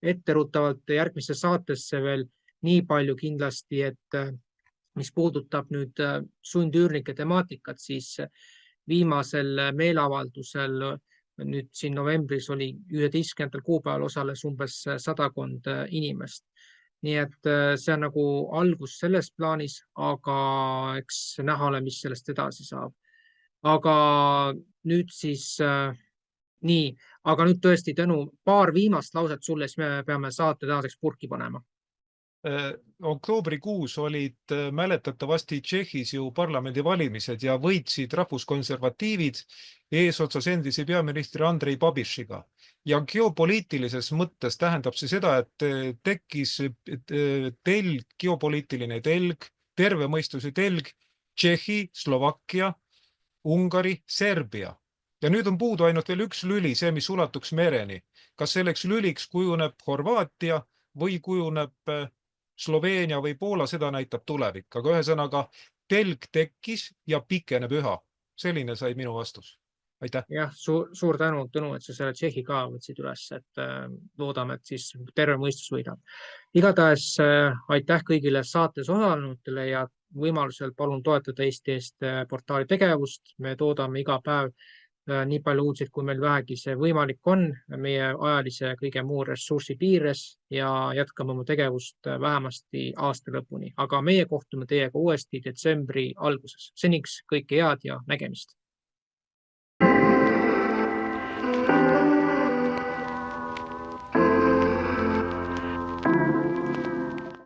S1: Etteruttavalt järgmisse saatesse veel nii palju kindlasti, et mis puudutab nüüd sundüürnike temaatikat, siis viimasel meeleavaldusel nüüd siin novembris oli 11. kuupäeval osales umbes 100 inimest. Nii et see on nagu algus selles plaanis, aga eks näha ole, mis sellest edasi saab. Aga nüüd siis nii, aga nüüd tõesti, Tõnu, paar viimast lauset sulle, siis me peame saate tänaseks purki panema.
S3: Oktoobrikuus olid mäletatavasti Tšehhis ju parlamendivalimised ja võitsid rahvuskonservatiivid eesotsas endise peaministri Andrei Babišiga. Ja geopoliitilises mõttes tähendab see seda, et tekkis telg, geopoliitiline telg, terve mõistuse telg, Tšehhi, Slovakkia, Ungari, Serbia. Ja nüüd on puudu ainult veel üks lüli, see, mis ulatuks mereni. Kas selleks lüliks kujuneb Horvaatia või kujuneb Sloveenia või Poola, seda näitab tulevik. Aga ühesõnaga, telg tekkis ja pikeneb üha. Selline sai minu vastus. Aitäh.
S1: Jah, suur tänu, Tõnu, et sa selle Tšehhi ka võtsid üles, et loodame, et siis terve mõistus võidab. Igatahes aitäh kõigile saates osalenutele ja võimalusel palun toetada Eesti Eest portaali tegevust. Me toodame iga päev nii palju uudseid, kui meil vähegi see võimalik on meie ajalise kõige muu ressursi piires ja jätkame oma tegevust vähemasti aasta lõpuni. Aga meie kohtume teiega uuesti detsembri alguses. Seniks kõike head ja nägemist!